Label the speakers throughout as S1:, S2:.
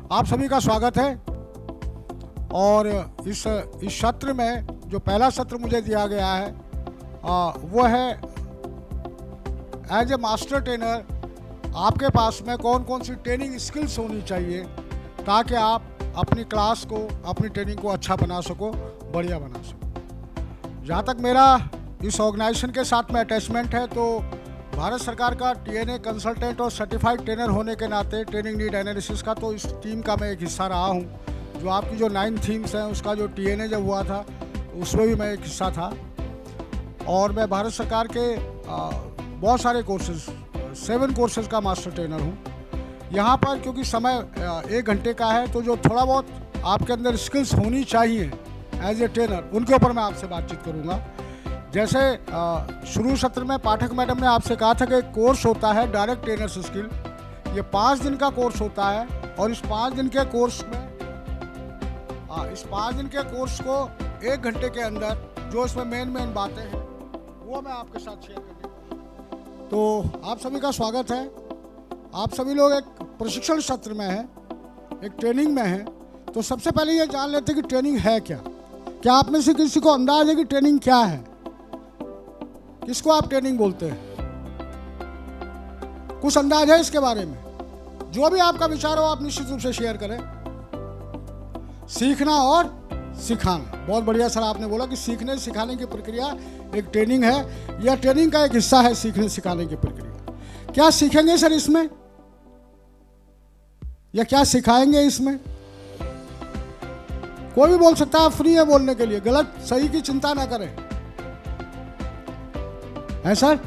S1: आप सभी का स्वागत है। और इस सत्र में जो पहला सत्र मुझे दिया गया है वो है एज ए मास्टर ट्रेनर आपके पास में कौन कौन सी ट्रेनिंग स्किल्स होनी चाहिए ताकि आप अपनी क्लास को, अपनी ट्रेनिंग को अच्छा बना सको, बढ़िया बना सको। जहाँ तक मेरा इस ऑर्गेनाइजेशन के साथ में अटैचमेंट है तो भारत सरकार का टीएनए कंसल्टेंट और सर्टिफाइड ट्रेनर होने के नाते ट्रेनिंग नीड एनालिसिस का तो इस टीम का मैं एक हिस्सा रहा हूँ। जो आपकी जो 9 थीम्स हैं उसका जो टीएनए जब हुआ था उसमें भी मैं एक हिस्सा था। और मैं भारत सरकार के बहुत सारे कोर्सेज 7 कोर्सेज का मास्टर ट्रेनर हूँ। यहाँ पर क्योंकि समय 1 घंटे का है तो जो थोड़ा बहुत आपके अंदर स्किल्स होनी चाहिए एज ए ट्रेनर उनके ऊपर मैं आपसे बातचीत करूँगा। जैसे शुरू सत्र में पाठक मैडम ने आपसे कहा था कि कोर्स होता है डायरेक्ट ट्रेनर्स स्किल। ये 5 दिन का कोर्स होता है और इस 5 दिन के कोर्स को 1 घंटे के अंदर जो इसमें मेन बातें हैं वो मैं आपके साथ शेयर करने वाला हूं। तो आप सभी का स्वागत है। आप सभी लोग एक प्रशिक्षण सत्र में हैं, एक ट्रेनिंग में हैं। तो सबसे पहले ये जान लेते हैं कि ट्रेनिंग है क्या। क्या आप में से किसी को अंदाज है कि ट्रेनिंग क्या है? किसको आप ट्रेनिंग बोलते हैं? कुछ अंदाज है इसके बारे में? जो भी आपका विचार हो आप निश्चित रूप से शेयर करें। सीखना और सिखाना, बहुत बढ़िया सर आपने बोला कि सीखने सिखाने की प्रक्रिया एक ट्रेनिंग है या ट्रेनिंग का एक हिस्सा है सीखने सिखाने की प्रक्रिया। क्या सीखेंगे सर इसमें या क्या सिखाएंगे इसमें? कोई भी बोल सकता है, फ्री है बोलने के लिए। गलत सही की चिंता ना करें, है सर।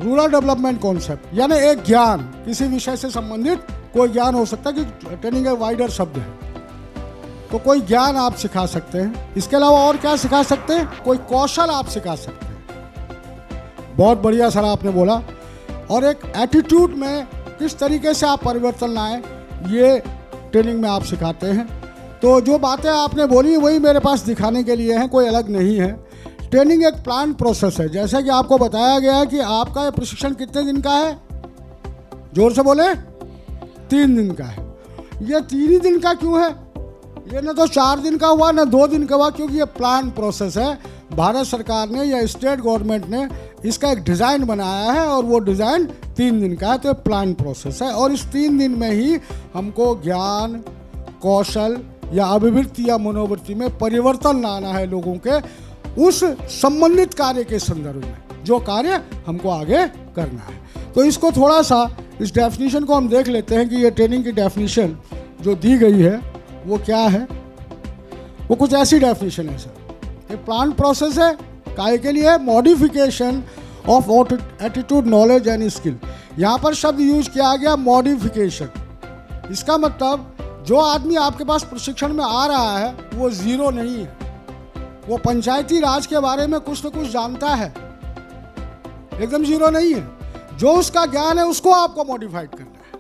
S1: रूरल डेवलपमेंट कॉन्सेप्ट यानी एक ज्ञान, किसी विषय से संबंधित कोई ज्ञान हो सकता है कि ट्रेनिंग एक वाइडर शब्द है। तो कोई ज्ञान आप सिखा सकते हैं। इसके अलावा और क्या सिखा सकते हैं? कोई कौशल आप सिखा सकते हैं। बहुत बढ़िया सर आपने बोला। और एक एटीट्यूड में किस तरीके से आप परिवर्तन लाएं ये ट्रेनिंग में आप सिखाते हैं। तो जो बातें आपने बोली वही मेरे पास दिखाने के लिए हैं, कोई अलग नहीं है। ट्रेनिंग एक प्लान प्रोसेस है। जैसे कि आपको बताया गया है कि आपका ये प्रशिक्षण कितने दिन का है? जोर से बोले। 3 दिन का है। ये 3 ही दिन का क्यों है? ये ना तो 4 दिन का हुआ ना 2 दिन का हुआ, क्योंकि ये प्लान प्रोसेस है। भारत सरकार ने या स्टेट गवर्नमेंट ने इसका एक डिज़ाइन बनाया है और वो डिज़ाइन 3 दिन का है। तो ये प्लान प्रोसेस है और इस 3 दिन में ही हमको ज्ञान, कौशल या अभिवृत्ति या मनोवृत्ति में परिवर्तन लाना है लोगों के उस संबंधित कार्य के संदर्भ में, जो कार्य हमको आगे करना है। तो इसको थोड़ा सा इस डेफिनेशन को हम देख लेते हैं कि ये ट्रेनिंग की डेफिनेशन जो दी गई है वो क्या है। वो कुछ ऐसी डेफिनेशन है सर। ये प्लान प्रोसेस है काय के लिए? Modification of attitude, knowledge and skill. यहाँ पर शब्द यूज किया गया मॉडिफिकेशन। इसका मतलब जो आदमी आपके पास प्रशिक्षण में आ रहा है वो जीरो नहीं है। वो पंचायती राज के बारे में कुछ न कुछ जानता है, एकदम जीरो नहीं है। जो उसका ज्ञान है उसको आपको मॉडिफाइड करना है,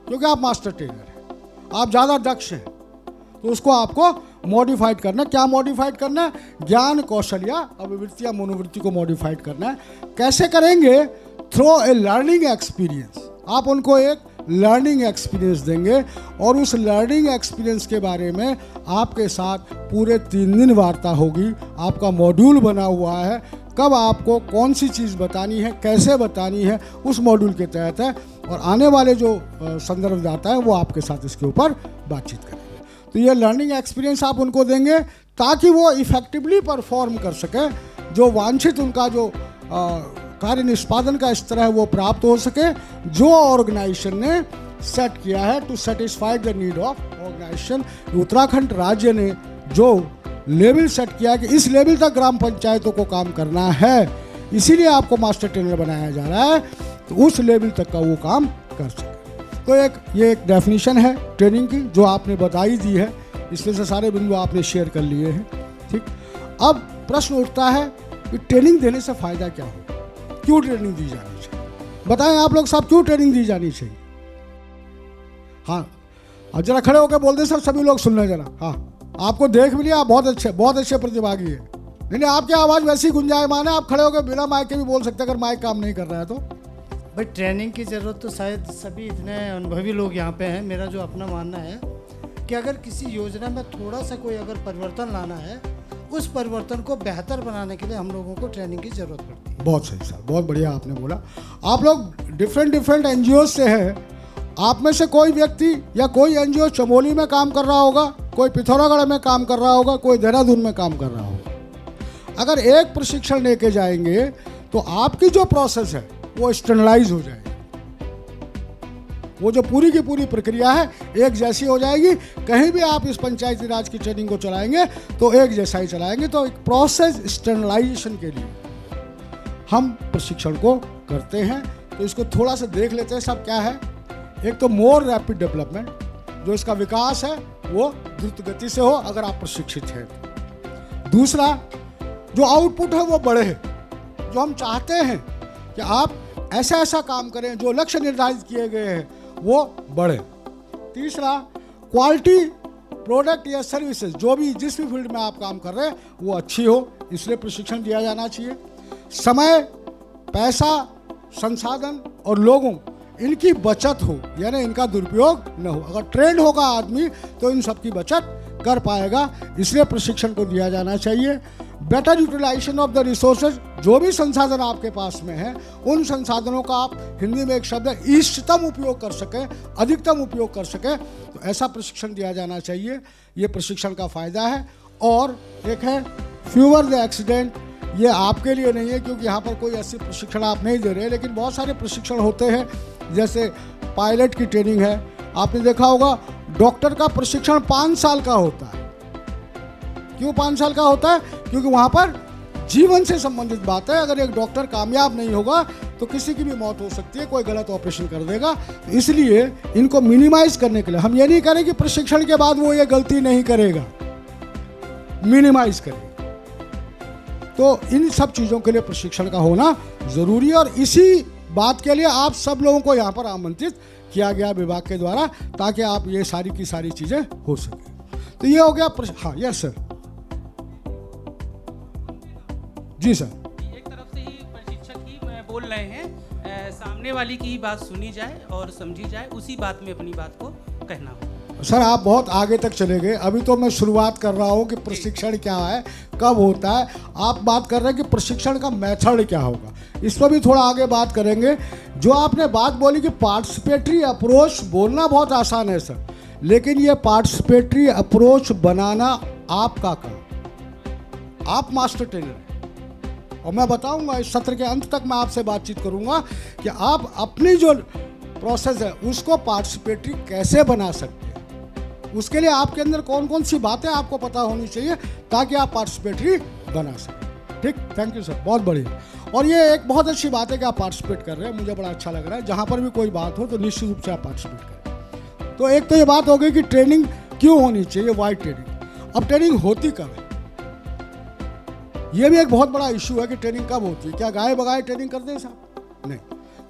S1: क्योंकि आप मास्टर ट्रेनर हैं, आप ज़्यादा दक्ष हैं, तो उसको आपको मॉडिफाइड करना है। क्या मॉडिफाइड करना है? ज्ञान, कौशल या अभिवृत्ति या मनोवृत्ति को मॉडिफाइड करना है। कैसे करेंगे? Through a learning experience. आप उनको एक लर्निंग एक्सपीरियंस देंगे और उस लर्निंग एक्सपीरियंस के बारे में आपके साथ पूरे 3 दिन वार्ता होगी। आपका मॉड्यूल बना हुआ है, कब आपको कौन सी चीज़ बतानी है, कैसे बतानी है, उस मॉड्यूल के तहत है। और आने वाले जो संदर्भदाता है वो आपके साथ इसके ऊपर बातचीत करेंगे। तो ये लर्निंग एक्सपीरियंस आप उनको देंगे ताकि वो इफेक्टिवली परफॉर्म कर सके। जो वांछित उनका जो कार्य निष्पादन का स्तर है वो प्राप्त हो सके, जो ऑर्गेनाइजेशन ने सेट किया है to satisfy the need of organisation. Uttarakhand राज्य ने जो लेवल सेट किया है कि इस लेवल तक ग्राम पंचायतों को काम करना है, इसीलिए आपको मास्टर ट्रेनर बनाया जा रहा है, तो उस लेवल तक का वो काम कर सके। तो ये एक डेफिनेशन है ट्रेनिंग की जो आपने बताई दी है। इसमें से सारे बिंदु आपने शेयर कर लिए हैं। ठीक, अब प्रश्न उठता है कि ट्रेनिंग देने से फ़ायदा क्या हो, क्यों ट्रेनिंग दी जानी चाहिए? बताएं आप लोग सब, क्यों ट्रेनिंग दी जानी चाहिए? हाँ, अब जरा खड़े होकर बोल दें सर, सभी लोग सुन लें जरा। हाँ, आपको देख भी लिया, आप बहुत अच्छे प्रतिभागी है। नहीं, आपकी आवाज़ वैसी गुंजायमान है, आप खड़े होकर बिना माइक के भी बोल सकते हैं अगर माइक काम नहीं कर रहा है तो।
S2: भाई ट्रेनिंग की ज़रूरत तो शायद सभी इतने अनुभवी लोग यहाँ पे हैं। मेरा जो अपना मानना है कि अगर किसी योजना में थोड़ा सा कोई अगर परिवर्तन लाना है, उस परिवर्तन को बेहतर बनाने के लिए हम लोगों को ट्रेनिंग की ज़रूरत पड़ती है।
S1: बहुत सही सर, बहुत बढ़िया आपने बोला। आप लोग डिफरेंट एनजीओ से हैं। आप में से कोई व्यक्ति या कोई एनजीओ चमोली में काम कर रहा होगा, कोई पिथौरागढ़ में काम कर रहा होगा, कोई देहरादून में काम कर रहा होगा। अगर एक प्रशिक्षण लेके जाएंगे तो आपकी जो प्रोसेस है वो स्टैंडर्डाइज हो जाएगी। वो जो पूरी की पूरी प्रक्रिया है एक जैसी हो जाएगी। कहीं भी आप इस पंचायती राज की ट्रेनिंग को चलाएंगे तो एक जैसा ही चलाएंगे। तो एक प्रोसेस स्टैंडर्डाइजेशन के लिए हम प्रशिक्षण को करते हैं। तो इसको थोड़ा सा देख लेते हैं सब क्या है। एक तो मोर रैपिड डेवलपमेंट, जो इसका विकास है वो द्रुत गति से हो अगर आप प्रशिक्षित हैं। दूसरा, जो आउटपुट है वो बढ़े, जो हम चाहते हैं कि आप ऐसा काम करें, जो लक्ष्य निर्धारित किए गए हैं वो बढ़े। तीसरा, क्वालिटी प्रोडक्ट या सर्विसेज जो भी जिस भी फील्ड में आप काम कर रहे हैं वो अच्छी हो, इसलिए प्रशिक्षण दिया जाना चाहिए। समय, पैसा, संसाधन और लोगों इनकी बचत हो, यानी इनका दुरुपयोग न हो। अगर ट्रेंड होगा आदमी तो इन सब की बचत कर पाएगा, इसलिए प्रशिक्षण को दिया जाना चाहिए। Better utilisation of the resources, जो भी संसाधन आपके पास में है उन संसाधनों का आप, हिंदी में एक शब्द है, इष्टतम उपयोग कर सकें, अधिकतम उपयोग कर सकें, तो ऐसा प्रशिक्षण दिया जाना चाहिए। ये प्रशिक्षण का फ़ायदा है। और एक है फ्यूअर द एक्सीडेंट। ये आपके लिए नहीं है क्योंकि यहाँ पर कोई ऐसी प्रशिक्षण आप नहीं दे रहे, लेकिन बहुत सारे प्रशिक्षण होते हैं। जैसे पायलट की ट्रेनिंग है, आपने देखा होगा डॉक्टर का प्रशिक्षण 5 साल का होता है। क्यों 5 साल का होता है? क्योंकि वहाँ पर जीवन से संबंधित बात है। अगर एक डॉक्टर कामयाब नहीं होगा तो किसी की भी मौत हो सकती है, कोई गलत ऑपरेशन कर देगा। तो इसलिए इनको मिनिमाइज करने के लिए हम ये नहीं करें कि प्रशिक्षण के बाद वो ये गलती नहीं करेगा, मिनिमाइज करें। तो इन सब चीज़ों के लिए प्रशिक्षण का होना ज़रूरी है। और इसी बात के लिए आप सब लोगों को यहाँ पर आमंत्रित किया गया विभाग के द्वारा, ताकि आप ये सारी की सारी चीज़ें हो सके। तो ये हो गया। हाँ, यस सर। जी सर।
S3: एक तरफ से ही प्रशिक्षक ही बोल रहे हैं, सामने वाली की ही बात सुनी जाए और समझी जाए, उसी बात में अपनी बात को कहना हो।
S1: सर आप बहुत आगे तक चले गए। अभी तो मैं शुरुआत कर रहा हूँ कि प्रशिक्षण क्या है, कब होता है। आप बात कर रहे हैं कि प्रशिक्षण का मेथड क्या होगा, इस पर भी थोड़ा आगे बात करेंगे। जो आपने बात बोली कि पार्टिसिपेटरी अप्रोच, बोलना बहुत आसान है सर, लेकिन ये पार्टिसिपेटरी अप्रोच बनाना आपका काम। आप मास्टर ट्रेनर हैं और मैं बताऊंगा इस सत्र के अंत तक, मैं आपसे बातचीत करूंगा कि आप अपनी जो प्रोसेस है उसको पार्टिसिपेटरी कैसे बना सकते हैं। उसके लिए आपके अंदर कौन कौन सी बातें आपको पता होनी चाहिए ताकि आप पार्टिसिपेटरी बना सकें। ठीक, थैंक यू सर, बहुत बढ़िया। और ये एक बहुत अच्छी बात है कि आप पार्टिसिपेट कर रहे हैं, मुझे बड़ा अच्छा लग रहा है। जहाँ पर भी कोई बात हो तो निश्चित रूप से आप पार्टिसिपेट करें। तो एक तो ये बात हो गई कि ट्रेनिंग क्यों होनी चाहिए, वाई ट्रेनिंग। अब ट्रेनिंग होती कब है, ये भी एक बहुत बड़ा इशू है कि ट्रेनिंग कब होती है। क्या गाय बगाए ट्रेनिंग करते हैं साहब? नहीं,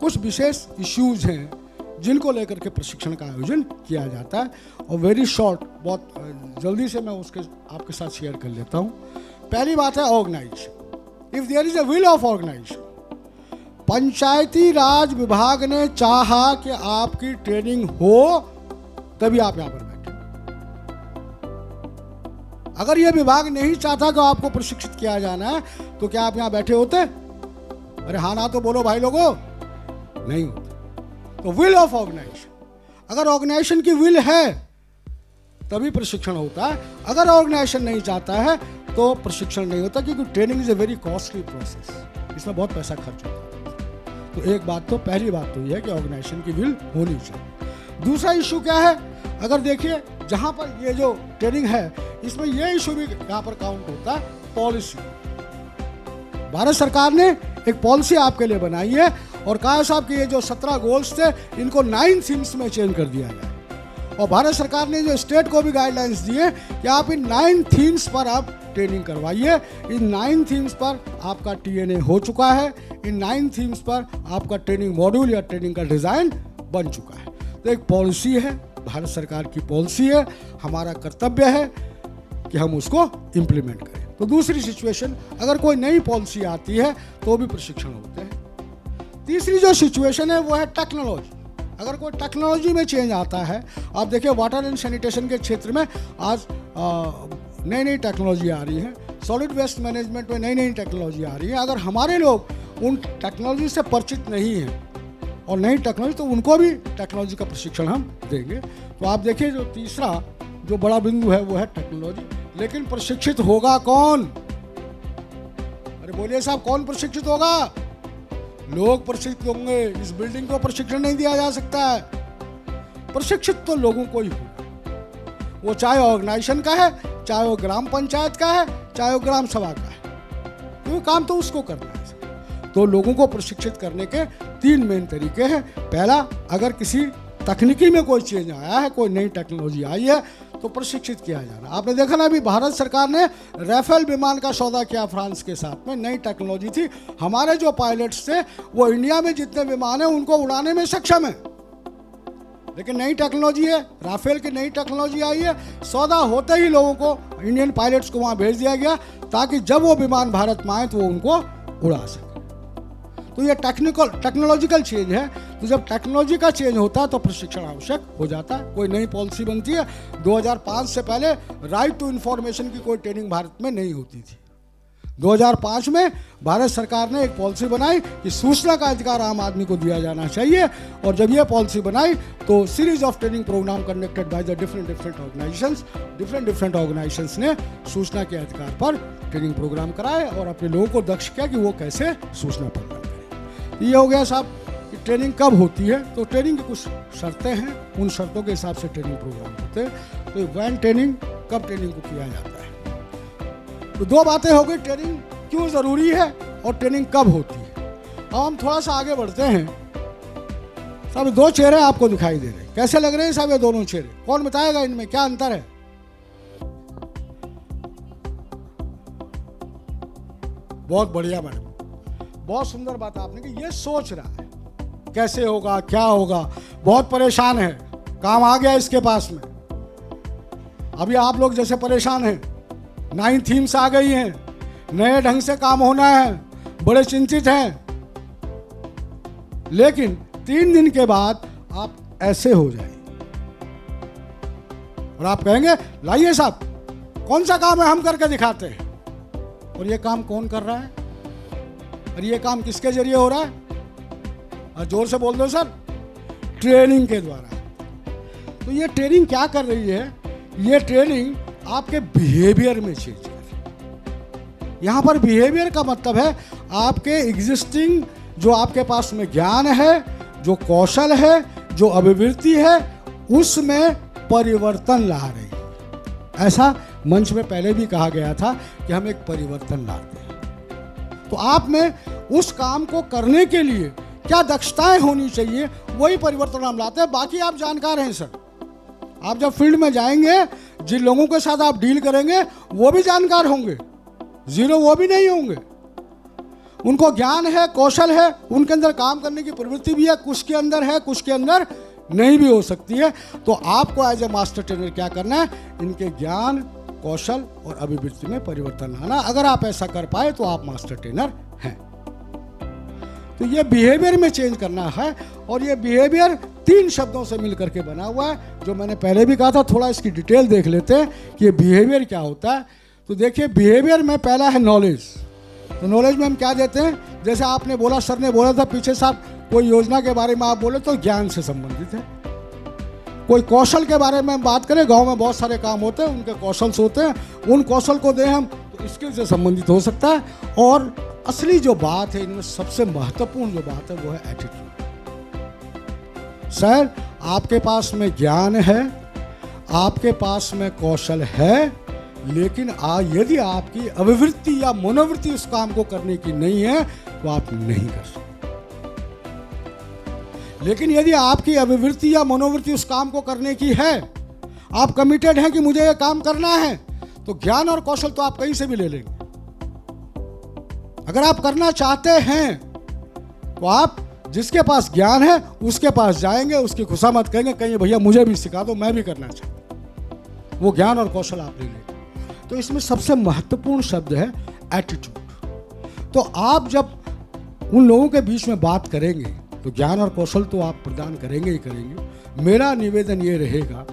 S1: कुछ विशेष इश्यूज हैं जिनको लेकर के प्रशिक्षण का आयोजन किया जाता है। और वेरी शॉर्ट, बहुत जल्दी से मैं उसके आपके साथ शेयर कर लेता हूँ। पहली बात है organisation. If there is a will of organisation, Panchayati Raj विभाग ने चाहा कि आपकी ट्रेनिंग हो, तभी आप यहाँ पर बैठे। अगर यह विभाग नहीं चाहता कि आपको प्रशिक्षित किया जाना है तो क्या आप यहाँ बैठे होते? अरे हाँ ना तो बोलो भाई लोगों, नहीं होते। तो विल ऑफ ऑर्गेनाइजेशन, अगर ऑर्गेनाइजेशन की विल है तभी प्रशिक्षण होता है। अगर ऑर्गेनाइजेशन नहीं चाहता है तो प्रशिक्षण नहीं होता, क्योंकि training is a very costly process, इसमें बहुत पैसा खर्च होता है। तो एक बात तो, पहली बात तो यह है कि ऑर्गेनाइजेशन की विल होनी चाहिए। दूसरा इशू क्या है, अगर देखिए जहाँ पर ये जो ट्रेनिंग है इसमें ये इशू भी यहाँ पर काउंट होता है, पॉलिसी। भारत सरकार ने एक पॉलिसी आपके लिए बनाई है और कहा साहब कि ये जो 17 गोल्स थे इनको 9 थीम्स में चेंज कर दिया जाए। और भारत सरकार ने जो स्टेट को भी गाइडलाइंस दिए कि आप इन 9 थीम्स पर आप ट्रेनिंग करवाइए। इन 9 थीम्स पर आपका TNA हो चुका है, इन 9 थीम्स पर आपका ट्रेनिंग मॉड्यूल या ट्रेनिंग का डिज़ाइन बन चुका है। तो एक पॉलिसी है, भारत सरकार की पॉलिसी है, हमारा कर्तव्य है कि हम उसको इम्प्लीमेंट करें। तो दूसरी सिचुएशन, अगर कोई नई पॉलिसी आती है तो भी प्रशिक्षण होते हैं। तीसरी जो सिचुएशन है वो है टेक्नोलॉजी। अगर कोई टेक्नोलॉजी में चेंज आता है, आप देखिए वाटर एंड सैनिटेशन के क्षेत्र में आज नई नई टेक्नोलॉजी आ रही है, सॉलिड वेस्ट मैनेजमेंट में नई नई टेक्नोलॉजी आ रही है। अगर हमारे लोग उन टेक्नोलॉजी से परिचित नहीं हैं और नई टेक्नोलॉजी, तो उनको भी टेक्नोलॉजी का प्रशिक्षण हम देंगे। तो आप देखिए जो तीसरा जो बड़ा बिंदु है वो है टेक्नोलॉजी। लेकिन प्रशिक्षित होगा कौन? अरे बोलिए साहब, कौन प्रशिक्षित होगा? लोग प्रशिक्षित होंगे। इस बिल्डिंग को प्रशिक्षण नहीं दिया जा सकता है। प्रशिक्षित तो लोगों को ही होगा, वो चाहे ऑर्गेनाइजेशन का है, चाहे वो ग्राम पंचायत का है, चाहे वो ग्राम सभा का है, क्योंकि काम तो उसको करना है। तो लोगों को प्रशिक्षित करने के 3 मेन तरीके हैं। पहला, अगर किसी तकनीकी में कोई चेंज आया है, कोई नई टेक्नोलॉजी आई है, तो प्रशिक्षित किया जाना। आपने देखा ना, अभी भारत सरकार ने राफेल विमान का सौदा किया फ्रांस के साथ में। नई टेक्नोलॉजी थी। हमारे जो पायलट्स थे वो इंडिया में जितने विमान हैं उनको उड़ाने में सक्षम है, लेकिन नई टेक्नोलॉजी है, राफेल की नई टेक्नोलॉजी आई है। सौदा होते ही लोगों को, इंडियन पायलट्स को वहाँ भेज दिया गया ताकि जब वो विमान भारत में आए तो वो उनको उड़ा सके। तो ये टेक्नोलॉजिकल चेंज है। तो जब टेक्नोलॉजी का चेंज होता है तो प्रशिक्षण आवश्यक हो जाता है। कोई नई पॉलिसी बनती है, 2005 से पहले राइट टू इन्फॉर्मेशन की कोई ट्रेनिंग भारत में नहीं होती थी। 2005 में भारत सरकार ने एक पॉलिसी बनाई कि सूचना का अधिकार आम आदमी को दिया जाना चाहिए, और जब ये पॉलिसी बनाई तो series of training programme conducted by the different organisations ने सूचना के अधिकार पर ट्रेनिंग प्रोग्राम कराए और अपने लोगों को दक्ष किया कि वो कैसे सूचना प्रदान करें। ये हो गया साहब कि ट्रेनिंग कब होती है। तो ट्रेनिंग की कुछ शर्तें हैं, उन शर्तों के हिसाब से ट्रेनिंग प्रोग्राम होते हैं। तो व्हेन ट्रेनिंग, कब ट्रेनिंग को किया जाता है। तो 2 बातें हो गई, ट्रेनिंग क्यों ज़रूरी है और ट्रेनिंग कब होती है। अब हम थोड़ा सा आगे बढ़ते हैं। साहब 2 चेहरे आपको दिखाई दे रहे हैं, कैसे लग रहे हैं साहब ये दोनों चेहरे? कौन बताएगा इनमें क्या अंतर है? बहुत बढ़िया मैडम, बहुत सुंदर बात आपने की। ये सोच रहा है कैसे होगा, क्या होगा, बहुत परेशान है, काम आ गया इसके पास में। अभी आप लोग जैसे परेशान हैं, 9 थीम्स आ गई हैं, नए ढंग से काम होना है, बड़े चिंतित हैं। लेकिन 3 दिन के बाद आप ऐसे हो जाएंगे और आप कहेंगे लाइए साहब, कौन सा काम है हम करके दिखाते हैं। और ये काम कौन कर रहा है और ये काम किसके जरिए हो रहा है? और जोर से बोल दो सर। ट्रेनिंग के द्वारा। तो ये ट्रेनिंग क्या कर रही है? ये ट्रेनिंग आपके बिहेवियर में चेंज कर रही है। यहाँ पर बिहेवियर का मतलब है आपके एग्जिस्टिंग जो आपके पास में ज्ञान है, जो कौशल है, जो अभिवृत्ति है, उसमें परिवर्तन ला रही है। ऐसा मंच में पहले भी कहा गया था कि हम एक परिवर्तन लाते हैं। तो आप में उस काम को करने के लिए क्या दक्षताएं होनी चाहिए, वही परिवर्तन हम लाते हैं। बाकी आप जानकार हैं सर। आप जब फील्ड में जाएंगे, जिन लोगों के साथ आप डील करेंगे वो भी जानकार होंगे, जीरो वो भी नहीं होंगे। उनको ज्ञान है, कौशल है, उनके अंदर काम करने की प्रवृत्ति भी है, कुछ के अंदर है, कुछ के अंदर नहीं भी हो सकती है। तो आपको एज ए मास्टर ट्रेनर क्या करना है? इनके ज्ञान, कौशल और अभिवृत्ति में परिवर्तन लाना। अगर आप ऐसा कर पाए तो आप मास्टर ट्रेनर हैं। तो ये बिहेवियर में चेंज करना है, और ये बिहेवियर 3 शब्दों से मिलकर के बना हुआ है, जो मैंने पहले भी कहा था। थोड़ा इसकी डिटेल देख लेते हैं कि ये बिहेवियर क्या होता है। तो देखिए, बिहेवियर में पहला है नॉलेज। तो नॉलेज में हम क्या देते हैं? जैसे आपने बोला, सर ने बोला था पीछे साहब, कोई योजना के बारे में आप बोले तो ज्ञान से संबंधित है। कोई कौशल के बारे में हम बात करें, गांव में बहुत सारे काम होते हैं, उनके कौशल होते हैं, उन कौशल को दें हम तो स्किल से संबंधित हो सकता है। और असली जो बात है, इनमें सबसे महत्वपूर्ण जो बात है वो है एटीट्यूड। सर, आपके पास में ज्ञान है, आपके पास में कौशल है, लेकिन यदि आपकी अभिवृत्ति या मनोवृत्ति उस काम को करने की नहीं है तो आप नहीं कर सकते। लेकिन यदि आपकी अभिवृत्ति या मनोवृत्ति उस काम को करने की है, आप कमिटेड हैं कि मुझे यह काम करना है, तो ज्ञान और कौशल तो आप कहीं से भी ले लेंगे। अगर आप करना चाहते हैं तो आप जिसके पास ज्ञान है उसके पास जाएंगे, उसकी खुशामद कहेंगे, कहेंगे भैया मुझे भी सिखा दो, मैं भी करना चाहता हूं। वो ज्ञान और कौशल आप ले लेंगे। तो इसमें सबसे महत्वपूर्ण शब्द है एटीट्यूड। तो आप जब उन लोगों के बीच में बात करेंगे तो ज्ञान और कौशल तो आप प्रदान करेंगे ही करेंगे। मेरा निवेदन ये रहेगा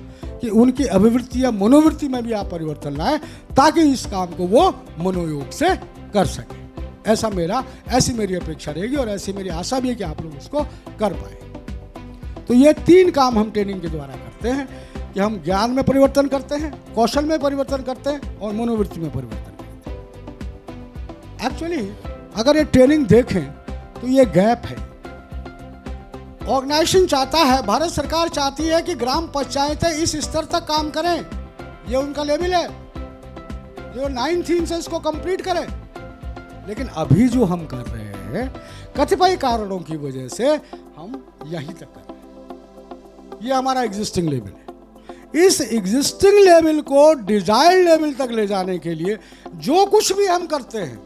S1: कि उनकी अभिवृत्ति या मनोवृत्ति में भी आप परिवर्तन लाएं ताकि इस काम को वो मनोयोग से कर सके। ऐसी मेरी अपेक्षा रहेगी और ऐसी मेरी आशा भी है कि आप लोग इसको कर पाए। तो ये 3 काम हम ट्रेनिंग के द्वारा करते हैं कि हम ज्ञान में परिवर्तन करते हैं, कौशल में परिवर्तन करते हैं और मनोवृत्ति में परिवर्तन करते हैं। एक्चुअली अगर ये ट्रेनिंग देखें तो ये गैप है। ऑर्गेनाइजेशन चाहता है, भारत सरकार चाहती है कि ग्राम पंचायतें इस स्तर तक काम करें, ये उनका लेवल है, जो 9 थीम से इसको कंप्लीट करें। लेकिन अभी जो हम कर रहे हैं कतिपय कारणों की वजह से हम यहीं तक कर रहे हैं। ये हमारा एग्जिस्टिंग लेवल है। इस एग्जिस्टिंग लेवल को डिजायर्ड लेवल तक ले जाने के लिए जो कुछ भी हम करते हैं,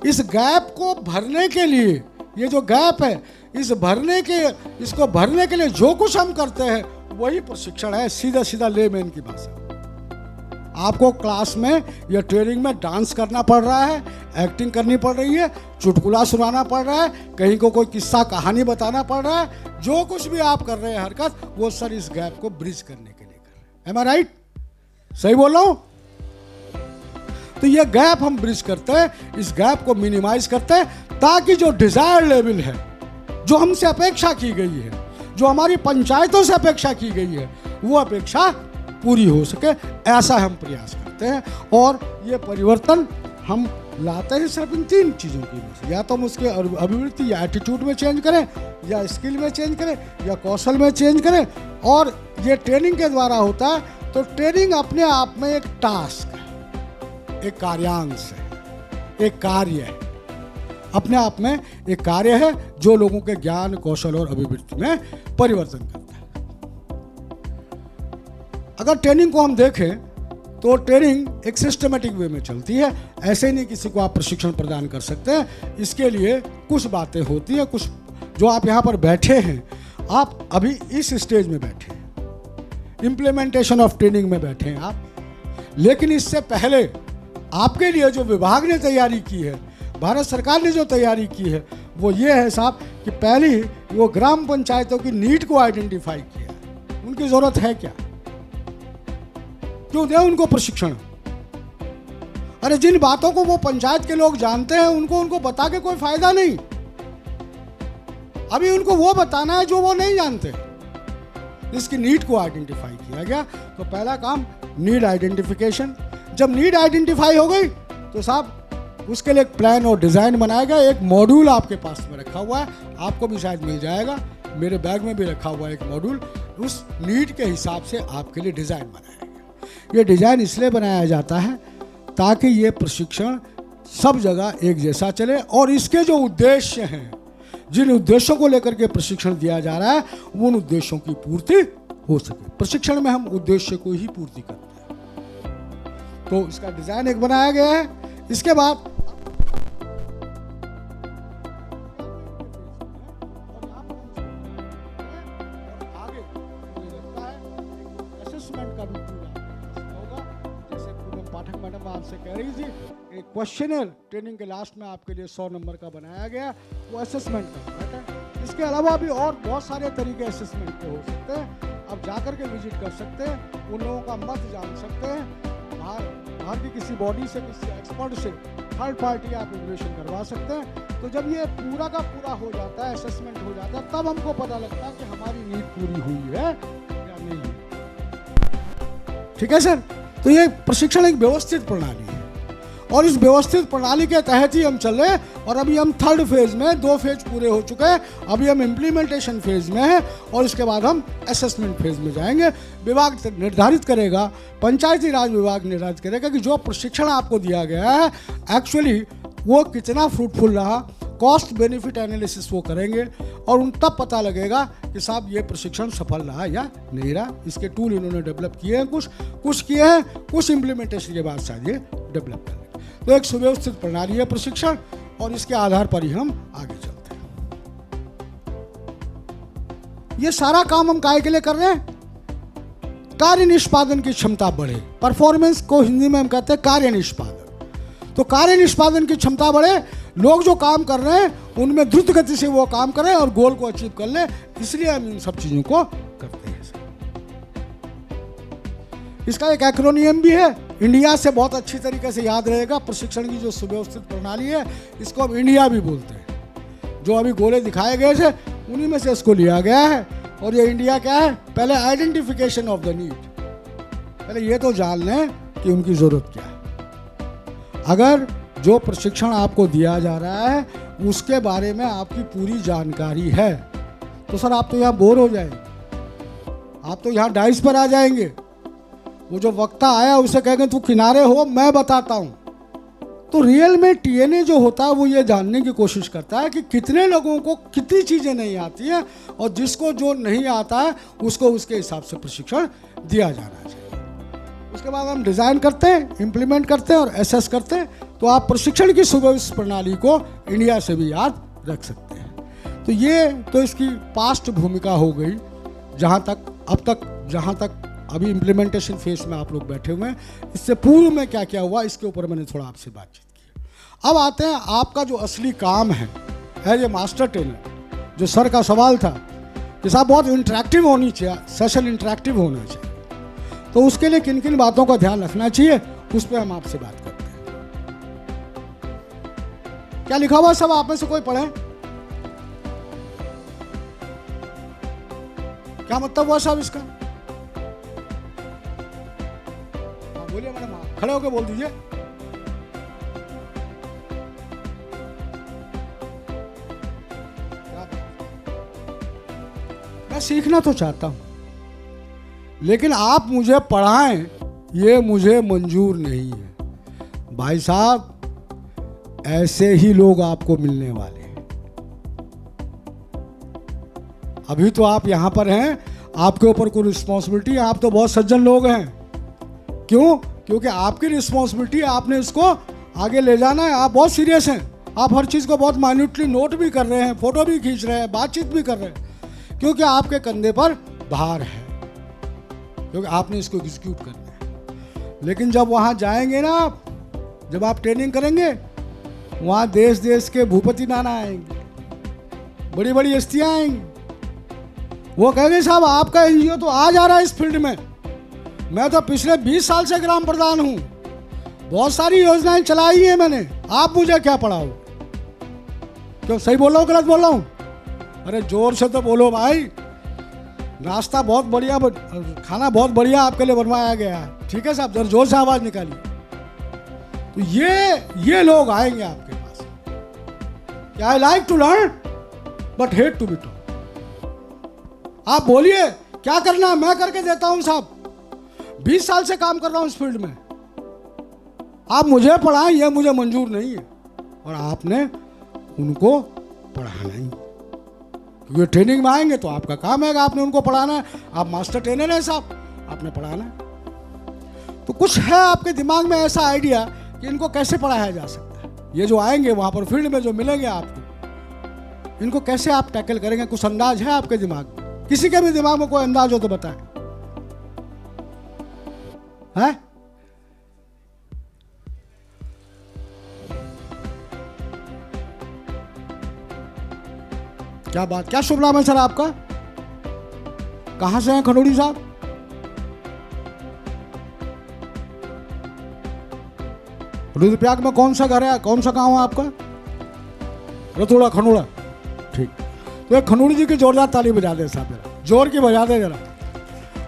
S1: इस गैप को भरने के लिए, ये जो गैप है इसको भरने के लिए जो कुछ हम करते हैं वही प्रशिक्षण है। सीधा सीधा लेमैन की भाषा। आपको क्लास में या ट्रेनिंग में डांस करना पड़ रहा है, एक्टिंग करनी पड़ रही है, चुटकुला सुनाना पड़ रहा है, कहीं को कोई किस्सा कहानी बताना पड़ रहा है, जो कुछ भी आप कर रहे हैं हरकत, वो सर इस गैप को ब्रिज करने के लिए कर रहे हैं। एम आई राइट? सही बोल रहा हूं? तो ये गैप हम ब्रिज करते हैं, इस गैप को मिनिमाइज करते हैं ताकि जो डिजायर लेवल है, जो हमसे अपेक्षा की गई है, जो हमारी पंचायतों से अपेक्षा की गई है, वो अपेक्षा पूरी हो सके। ऐसा हम प्रयास करते हैं और ये परिवर्तन हम लाते हैं सिर्फ इन 3 चीज़ों की वजह से। या तो हम उसके अभिवृत्ति या एटीट्यूड में चेंज करें, या स्किल में चेंज करें, या कौशल में चेंज करें। और ये ट्रेनिंग के द्वारा होता है। तो ट्रेनिंग अपने आप में एक टास्क है, एक कार्यांश है, एक कार्य है, अपने आप में एक कार्य है जो लोगों के ज्ञान, कौशल और अभिवृत्ति में परिवर्तन करता है। अगर ट्रेनिंग को हम देखें तो ट्रेनिंग एक सिस्टमेटिक वे में चलती है। ऐसे नहीं किसी को आप प्रशिक्षण प्रदान कर सकते हैं। इसके लिए कुछ बातें होती हैं, कुछ जो आप यहाँ पर बैठे हैं, आप अभी इस स्टेज में बैठे हैं, इम्प्लीमेंटेशन ऑफ ट्रेनिंग में बैठे हैं आप। लेकिन इससे पहले आपके लिए जो विभाग ने तैयारी की है, भारत सरकार ने जो तैयारी की है, वो ये है साहब कि पहले वो ग्राम पंचायतों की नीड को आइडेंटिफाई किया, उनकी ज़रूरत है क्या, क्यों दें उनको प्रशिक्षण। अरे जिन बातों को वो पंचायत के लोग जानते हैं उनको बता के कोई फायदा नहीं। अभी उनको वो बताना है जो वो नहीं जानते। इसकी नीड को आइडेंटिफाई किया गया। तो पहला काम नीड आइडेंटिफिकेशन। जब नीड आइडेंटिफाई हो गई तो साहब उसके लिए एक प्लान और डिज़ाइन बनाया गया। एक मॉड्यूल आपके पास में रखा हुआ है, आपको भी शायद मिल जाएगा, मेरे बैग में भी रखा हुआ है एक मॉड्यूल। उस नीड के हिसाब से आपके लिए डिज़ाइन बनाया गया। ये डिज़ाइन इसलिए बनाया जाता है ताकि ये प्रशिक्षण सब जगह एक जैसा चले और इसके जो उद्देश्य हैं, जिन उद्देश्यों को लेकर के प्रशिक्षण दिया जा रहा है, उन उद्देश्यों की पूर्ति हो सके। प्रशिक्षण में हम उद्देश्य को ही पूर्ति करते हैं। तो इसका डिज़ाइन एक बनाया गया है। इसके बाद आगे मुझे लगता है असेसमेंट का भी पाठक मैडम आपसे कह रही थी, एक क्वेश्चनर ट्रेनिंग के लास्ट में आपके लिए 100 नंबर का बनाया गया, वो असेसमेंट का है। इसके अलावा भी और बहुत सारे तरीके असेसमेंट के हो सकते हैं। आप जाकर के विजिट कर सकते हैं, उन लोगों का मत जान सकते हैं, बाहर की किसी बॉडी से, किसी एक्सपर्ट से, थर्ड पार्टी आप इवैल्यूएशन करवा सकते हैं। तो जब ये पूरा का पूरा हो जाता है, असेसमेंट हो जाता है, तब हमको पता लगता है कि हमारी नीड पूरी हुई है या नहीं। ठीक है सर? तो ये प्रशिक्षण एक व्यवस्थित प्रणाली है और इस व्यवस्थित प्रणाली के तहत ही हम चल रहे हैं। और अभी हम 3rd फेज में, 2 फेज पूरे हो चुके हैं, अभी हम इम्प्लीमेंटेशन फेज में हैं और इसके बाद हम असेसमेंट फेज में जाएंगे। विभाग निर्धारित करेगा, पंचायती राज विभाग निर्धारित करेगा कि जो प्रशिक्षण आपको दिया गया है एक्चुअली वो कितना फ्रूटफुल रहा। कॉस्ट बेनिफिट एनालिसिस वो करेंगे और उन तब पता लगेगा कि साहब ये प्रशिक्षण सफल रहा या नहीं रहा। इसके टूल इन्होंने डेवलप किए हैं, कुछ किए हैं, कुछ इम्प्लीमेंटेशन के बाद शायद ये डेवलप करेंगे। तो एक सुव्यवस्थित प्रणाली है प्रशिक्षण और इसके आधार पर ही हम आगे चलते हैं। ये सारा काम हम काहे के लिए कर रहे हैं? कार्य निष्पादन की क्षमता बढ़े। परफॉर्मेंस को हिंदी में हम कहते हैं कार्य निष्पादन। तो कार्य निष्पादन की क्षमता बढ़े, लोग जो काम कर रहे हैं उनमें द्रुत गति से वो काम करें और गोल को अचीव कर ले, इसलिए हम इन सब चीज़ों को करते हैं। इसका एक एक्रोनियम भी है, इंडिया से बहुत अच्छी तरीके से याद रहेगा। प्रशिक्षण की जो सुव्यवस्थित प्रणाली है, इसको हम इंडिया भी बोलते हैं। जो अभी गोले दिखाए गए थे उन्हीं में से इसको लिया गया है। और ये इंडिया क्या है, पहले आइडेंटिफिकेशन ऑफ द नीड, पहले ये तो जान लें कि उनकी ज़रूरत क्या है। अगर जो प्रशिक्षण आपको दिया जा रहा है उसके बारे में आपकी पूरी जानकारी है तो सर आप तो यहाँ बोर हो जाएंगे, आप तो यहाँ डाइस पर आ जाएंगे। वो जो वक्ता आया उसे कहेंगे तू किनारे हो, मैं बताता हूँ। तो रियल में टीएनए जो होता है वो ये जानने की कोशिश करता है कि कितने लोगों को कितनी चीज़ें नहीं आती हैं, और जिसको जो नहीं आता है उसको उसके हिसाब से प्रशिक्षण दिया जाना चाहिए। उसके बाद हम डिज़ाइन करते हैं, इम्प्लीमेंट करते हैं और एसेस करते हैं। तो आप प्रशिक्षण की सुव्यवस्थित प्रणाली को इंडिया से भी याद रख सकते हैं। तो ये तो इसकी पास्ट भूमिका हो गई, जहाँ तक अब तक, जहाँ तक अभी इम्प्लीमेंटेशन फेज में आप लोग बैठे हुए हैं। इससे पूर्व में क्या क्या हुआ इसके ऊपर मैंने थोड़ा आपसे बातचीत की। अब आते हैं आपका जो असली काम है एज ए मास्टर ट्रेनर। जो सर का सवाल था कि साहब बहुत इंटरेक्टिव होनी चाहिए, सेशन इंटरेक्टिव होना चाहिए, तो उसके लिए किन किन बातों का ध्यान रखना चाहिए उस पर हम आपसे बात करते हैं। क्या लिखा हुआ सब आप में से कोई पढ़े? क्या मतलब हुआ साहब इसका? बोलिए मैडम, खड़े होकर बोल दीजिए। मैं सीखना तो चाहता हूं, लेकिन आप मुझे पढ़ाएं ये मुझे मंजूर नहीं है। भाई साहब, ऐसे ही लोग आपको मिलने वाले हैं। अभी तो आप यहां पर हैं, आपके ऊपर कोई रिस्पॉन्सिबिलिटी, आप तो बहुत सज्जन लोग हैं। क्यों? क्योंकि आपकी रिस्पॉन्सिबिलिटी है, आपने इसको आगे ले जाना है। आप बहुत सीरियस हैं, आप हर चीज़ को बहुत माइन्यूटली नोट भी कर रहे हैं, फोटो भी खींच रहे हैं, बातचीत भी कर रहे हैं, क्योंकि आपके कंधे पर भार है, क्योंकि आपने इसको एग्जीक्यूट करना है। लेकिन जब वहाँ जाएंगे ना आप, जब आप ट्रेनिंग करेंगे, वहाँ देश देश के भूपति नाना आएंगे, बड़ी बड़ी हस्तियाँ आएंगी। वो कहेंगे साहब आपका एनजीओ तो आ जा रहा है इस फील्ड में, मैं तो पिछले 20 साल से ग्राम प्रधान हूँ, बहुत सारी योजनाएं चलाई हैं मैंने, आप मुझे क्या पढ़ाओ? क्यों, सही बोल रहा हूँ गलत बोल रहा हूँ? अरे जोर से तो बोलो भाई। नाश्ता बहुत बढ़िया, खाना बहुत बढ़िया आपके लिए बनवाया गया है, ठीक है साहब, जरा जोर से आवाज़ निकालिए। तो ये लोग आएंगे आपके पास कि I like to learn but hate to be taught. आप बोलिए क्या करना है, मैं करके देता हूँ साहब, 20 साल से काम कर रहा हूं इस फील्ड में, आप मुझे पढ़ाएं यह मुझे मंजूर नहीं है। और आपने उनको पढ़ाना ही, क्योंकि ट्रेनिंग में आएंगे तो आपका काम है, आपने उनको पढ़ाना है। आप मास्टर ट्रेनर हैं साहब, आपने पढ़ाना है। तो कुछ है आपके दिमाग में ऐसा आइडिया कि इनको कैसे पढ़ाया जा सकता है। ये जो आएंगे वहां पर फील्ड में जो मिलेंगे आपको, इनको कैसे आप टैकल करेंगे? कुछ अंदाज है आपके दिमाग में? किसी के भी दिमाग में कोई अंदाज हो तो बताएं। है? क्या बात, क्या शुभ नाम है सर आपका? कहां से हैं खनौड़ी साहब? रुद्रप्रयाग में कौन सा घर है, कौन सा गांव है आपका? रतोड़ा, खनौड़ा, ठीक। तो एक खनौड़ी जी की जोरदार ताली बजा दे साहब, जरा जोर की बजा दे जरा।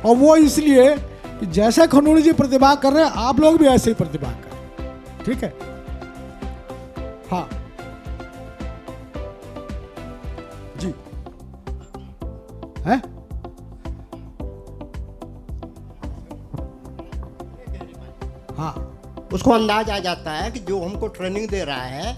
S1: और वो इसलिए कि जैसे खनौड़ी जी प्रतिभा कर रहे हैं, आप लोग भी ऐसे ही प्रतिभा करें, ठीक है? हाँ जी, है? हाँ,
S4: उसको अंदाज आ जाता है कि जो हमको ट्रेनिंग दे रहा है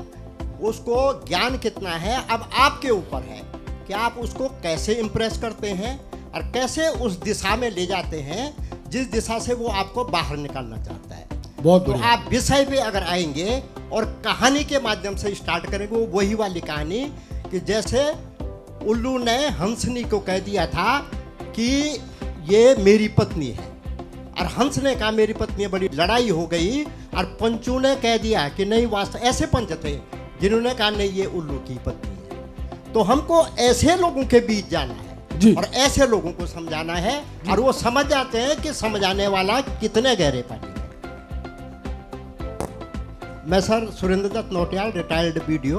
S4: उसको ज्ञान कितना है। अब आपके ऊपर है कि आप उसको कैसे इम्प्रेस करते हैं और कैसे उस दिशा में ले जाते हैं जिस दिशा से वो आपको बाहर निकालना चाहता है।
S1: बहुत
S4: तो
S1: बढ़िया।
S4: आप विषय पे अगर आएंगे और कहानी के माध्यम से स्टार्ट करेंगे, वो वही वाली कहानी कि जैसे उल्लू ने हंसनी को कह दिया था कि ये मेरी पत्नी है, और हंस ने कहा मेरी पत्नी है, बड़ी लड़ाई हो गई, और पंचू ने कह दिया कि नहीं, वास्तव ऐसे पंच थे जिन्होंने कहा नहीं ये उल्लू की पत्नी है। तो हमको ऐसे लोगों के बीच जाना
S1: जी।
S4: है और ऐसे लोगों को समझाना है, और वो समझ जाते हैं कि समझाने वाला कितने गहरे पानी है। मैं sir Surendra Dutt Nautiyal, retired video,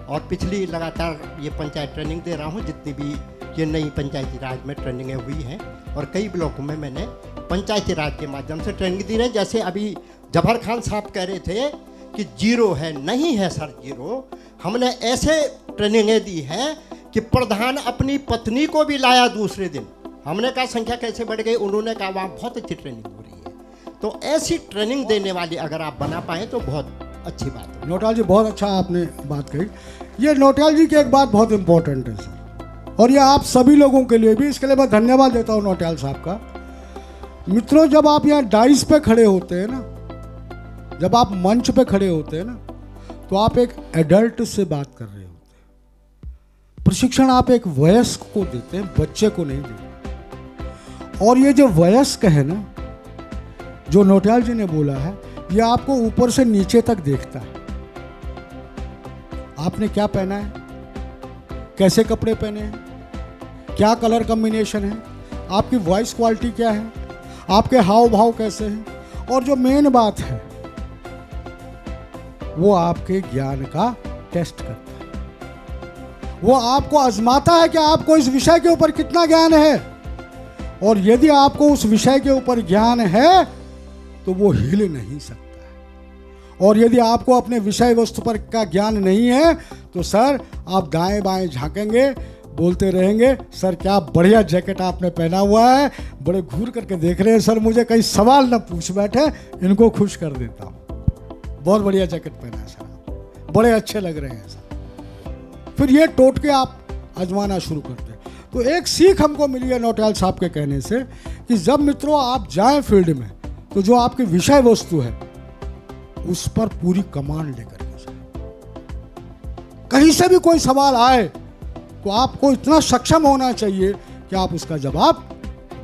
S4: और पिछली लगातार ये पंचायत ट्रेनिंग दे रहा हूँ। जितनी भी ये नई पंचायती राज में ट्रेनिंगें हुई हैं, और कई ब्लॉकों में मैंने पंचायती राज के माध्यम से ट्रेनिंग दी है। जैसे अभी जफर खान साहब कह रहे थे कि जीरो है, नहीं है सर जीरो। हमने ऐसे ट्रेनिंगें दी हैं कि प्रधान अपनी पत्नी को भी लाया दूसरे दिन। हमने कहा संख्या कैसे बढ़ गई, उन्होंने कहा वहाँ बहुत अच्छी ट्रेनिंग हो रही है। तो ऐसी ट्रेनिंग देने वाली अगर आप बना पाएँ तो बहुत अच्छी बात है।
S1: नौटियाल जी बहुत अच्छा आपने बात कही। ये नौटियाल जी की एक बात बहुत इंपॉर्टेंट है सर, और ये आप सभी लोगों के लिए भी, इसके लिए मैं धन्यवाद देता हूँ नौटियाल साहब का। मित्रों, जब आप यहाँ डाइस पे खड़े होते हैं ना, जब आप मंच पे खड़े होते हैं ना, तो आप एक एडल्ट से बात कर रहे होते हैं। प्रशिक्षण आप एक वयस्क को देते हैं, बच्चे को नहीं देते। और ये जो वयस्क है ना, जो नौटियाल जी ने बोला है, ये आपको ऊपर से नीचे तक देखता है। आपने क्या पहना है, कैसे कपड़े पहने हैं, क्या कलर कॉम्बिनेशन है, आपकी वॉइस क्वालिटी क्या है, आपके हाव भाव कैसे हैं, और जो मेन बात है वो आपके ज्ञान का टेस्ट करता है। वो आपको आजमाता है कि आपको इस विषय के ऊपर कितना ज्ञान है, और यदि आपको उस विषय के ऊपर ज्ञान है तो वो हिल नहीं सकता है। और यदि आपको अपने विषय वस्तु पर का ज्ञान नहीं है तो सर आप दाएं बाएं झांकेंगे, बोलते रहेंगे सर क्या बढ़िया जैकेट आपने पहना हुआ है, बड़े घूर करके देख रहे हैं सर, मुझे कई सवाल ना पूछ बैठे, इनको खुश कर देता हूँ। बहुत बढ़िया जैकेट पहना है सर, बड़े अच्छे लग रहे हैं सर। फिर ये टोटके आप आजमाना शुरू करते हैं। तो एक सीख हमको मिली है नौटियाल साहब के कहने से कि जब मित्रों आप जाएं फील्ड में, तो जो आपकी विषय वस्तु है उस पर पूरी कमांड लेकर के जाएं। कहीं से भी कोई सवाल आए तो आपको इतना सक्षम होना चाहिए कि आप उसका जवाब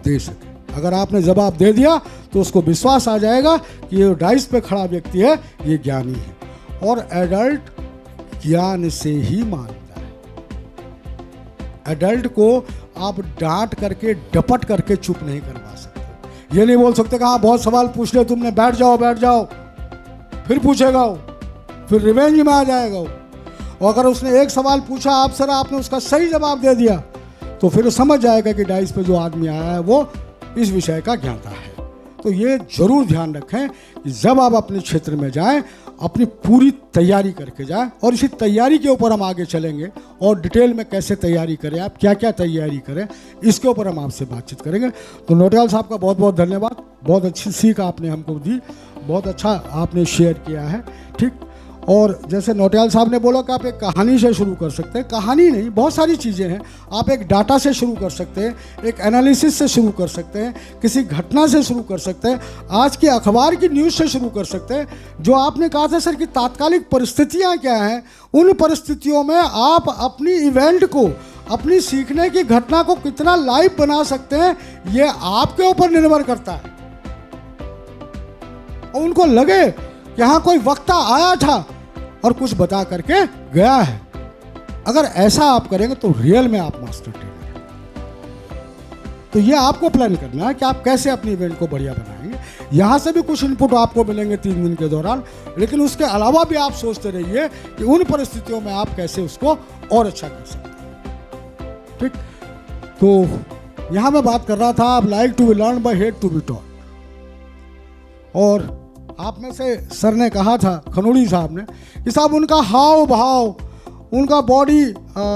S1: दे सकें। अगर आपने जवाब दे दिया तो उसको विश्वास आ जाएगा कि ये डाइस पे खड़ा व्यक्ति है, ये ज्ञानी है। और एडल्ट ज्ञान से ही मानता है। एडल्ट को आप डांट करके डपट करके चुप नहीं करवा सकते। ये नहीं बोल सकते कि हाँ बहुत सवाल पूछ लिया तुमने, बैठ जाओ, फिर पूछेगा वो, फिर रिवेंज में आ जाएगा वो। और अगर उसने एक सवाल पूछा आप सर, आपने उसका सही जवाब दे दिया, तो फिर समझ जाएगा कि डाइस पे जो आदमी आया है वो इस विषय का ज्ञाता है। तो ये जरूर ध्यान रखें कि जब आप अपने क्षेत्र में जाएं, अपनी पूरी तैयारी करके जाएं। और इसी तैयारी के ऊपर हम आगे चलेंगे, और डिटेल में कैसे तैयारी करें, आप क्या क्या तैयारी करें, इसके ऊपर हम आपसे बातचीत करेंगे। तो नौटियाल साहब का बहुत बहुत धन्यवाद, बहुत अच्छी सीख आपने हमको दी, बहुत अच्छा आपने शेयर किया है। ठीक, और जैसे नौटियाल साहब ने बोला कि आप एक कहानी से शुरू कर सकते हैं, कहानी नहीं, बहुत सारी चीज़ें हैं। आप एक डाटा से शुरू कर सकते हैं, एक एनालिसिस से शुरू कर सकते हैं, किसी घटना से शुरू कर सकते हैं, आज के अखबार की न्यूज़ से शुरू कर सकते हैं। जो आपने कहा था सर कि तात्कालिक परिस्थितियाँ क्या हैं, उन परिस्थितियों में आप अपनी इवेंट को, अपनी सीखने की घटना को कितना लाइव बना सकते हैं, ये आपके ऊपर निर्भर करता है। और उनको लगे कि हाँ कोई वक्ता आया था और कुछ बता करके गया है। अगर ऐसा आप करेंगे तो रियल में आप मास्टर ट्रेनर हैं। तो ये आपको प्लान करना है कि आप कैसे अपनी इवेंट को बढ़िया बनाएंगे। यहाँ से भी कुछ इनपुट आपको मिलेंगे 3 दिन के दौरान, लेकिन उसके अलावा भी आप सोचते रहिए कि उन परिस्थितियों में आप कैसे उसको और अच्छा कर सकते हैं। ठीक, तो यहाँ मैं बात कर रहा था, आप like to be learn by hate to be taught. और आप में से सर ने कहा था, खनोड़ी साहब ने, कि साहब उनका हाव भाव, उनका बॉडी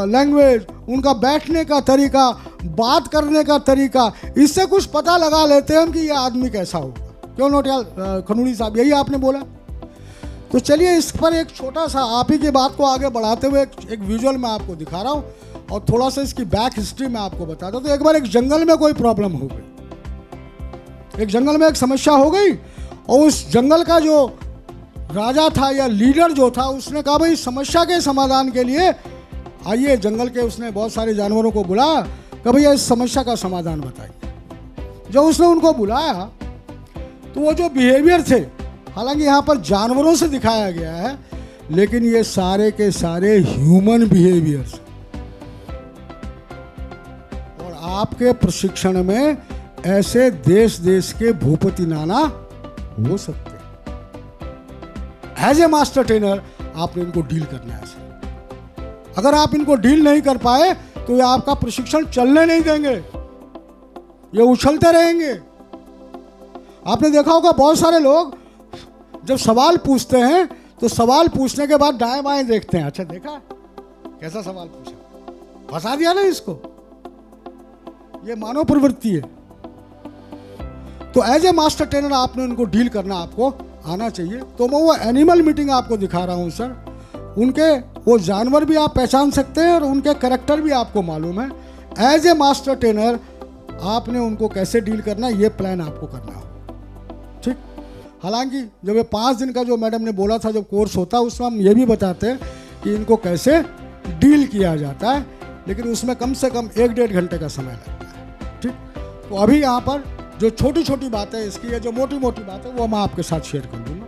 S1: लैंग्वेज, उनका बैठने का तरीका, बात करने का तरीका, इससे कुछ पता लगा लेते हैं हम कि ये आदमी कैसा होगा। क्यों नौटियाल खनोड़ी साहब, यही आपने बोला? तो चलिए इस पर एक छोटा सा आप ही की बात को आगे बढ़ाते हुए एक विजुअल मैं आपको दिखा रहा हूँ, और थोड़ा सा इसकी बैक हिस्ट्री में आपको बताता हूँ। तो एक बार एक जंगल में कोई प्रॉब्लम हो गई, एक जंगल में एक समस्या हो गई, और उस जंगल का जो राजा था या लीडर जो था, उसने कहा भाई समस्या के समाधान के लिए आइए। जंगल के उसने बहुत सारे जानवरों को बुलाया कि भैया इस समस्या का समाधान बताइए। जब उसने उनको बुलाया तो वो जो बिहेवियर थे, हालांकि यहाँ पर जानवरों से दिखाया गया है, लेकिन ये सारे के सारे ह्यूमन बिहेवियर्स। और आपके प्रशिक्षण में ऐसे देश देश के भूपति नाना हो सकते हैं। एज ए मास्टर ट्रेनर आपने इनको डील करना है। अगर आप इनको डील नहीं कर पाए तो ये आपका प्रशिक्षण चलने नहीं देंगे, ये उछलते रहेंगे। आपने देखा होगा बहुत सारे लोग जब सवाल पूछते हैं तो सवाल पूछने के बाद दाएं बाएं देखते हैं। अच्छा देखा कैसा सवाल पूछा, फंसा दिया ना इसको। ये मानव प्रवृत्ति है। तो एज ए मास्टर ट्रेनर आपने उनको डील करना आपको आना चाहिए। तो मैं वो एनिमल मीटिंग आपको दिखा रहा हूँ सर। उनके वो जानवर भी आप पहचान सकते हैं और उनके करैक्टर भी आपको मालूम है। एज ए मास्टर ट्रेनर आपने उनको कैसे डील करना, ये प्लान आपको करना हो, ठीक। हालांकि जब ये 5 दिन का जो मैडम ने बोला था जब कोर्स होता है उसमें हम ये भी बताते हैं कि इनको कैसे डील किया जाता है, लेकिन उसमें कम से कम 1-1.5 घंटे का समय लगता है, ठीक। तो अभी यहाँ पर जो छोटी छोटी बातें इसकी है, जो मोटी मोटी बात है वो मैं आपके साथ शेयर कर दूँगा।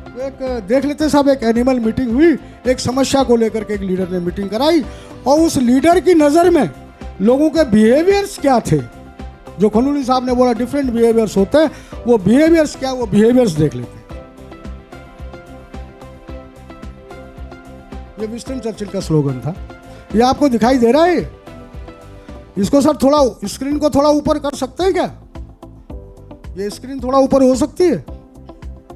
S1: तो एक देख लेते साहब, एक एनिमल मीटिंग हुई, एक समस्या को लेकर के एक लीडर ने मीटिंग कराई और उस लीडर की नज़र में लोगों के बिहेवियर्स क्या थे। जो खनूली साहब ने बोला डिफरेंट बिहेवियर्स होते हैं, वो बिहेवियर्स क्या, वो बिहेवियर्स देख लेते हैं। ये विंस्टन चर्चिल का स्लोगन था। ये आपको दिखाई दे रहा है? इसको सर थोड़ा स्क्रीन को थोड़ा ऊपर कर सकते हैं क्या? ये स्क्रीन थोड़ा ऊपर हो सकती है?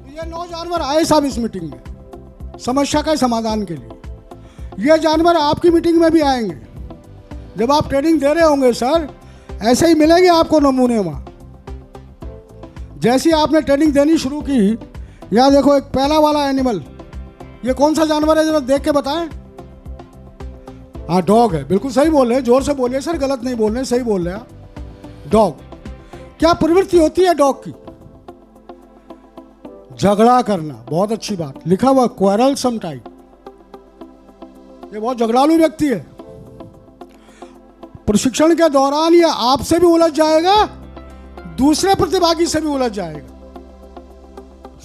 S1: ये 9 जानवर आए साहब इस मीटिंग में समस्या का समाधान के लिए। ये जानवर आपकी मीटिंग में भी आएंगे। जब आप ट्रेनिंग दे रहे होंगे सर, ऐसे ही मिलेंगे आपको नमूने वहाँ। जैसी आपने ट्रेनिंग देनी शुरू की, यहाँ देखो एक पहला वाला एनिमल, ये कौन सा जानवर है जरा देख के बताएं। हाँ डॉग है, बिल्कुल सही बोल रहे हैं, जोर से बोलिए सर, गलत नहीं बोल रहे, सही बोल रहे हैं आप। डॉग, क्या प्रवृत्ति होती है डॉग की? झगड़ा करना, बहुत अच्छी बात, लिखा हुआ क्वेरलसम टाइप। ये बहुत झगड़ालू व्यक्ति है। प्रशिक्षण के दौरान ये आपसे भी उलझ जाएगा, दूसरे प्रतिभागी से भी उलझ जाएगा,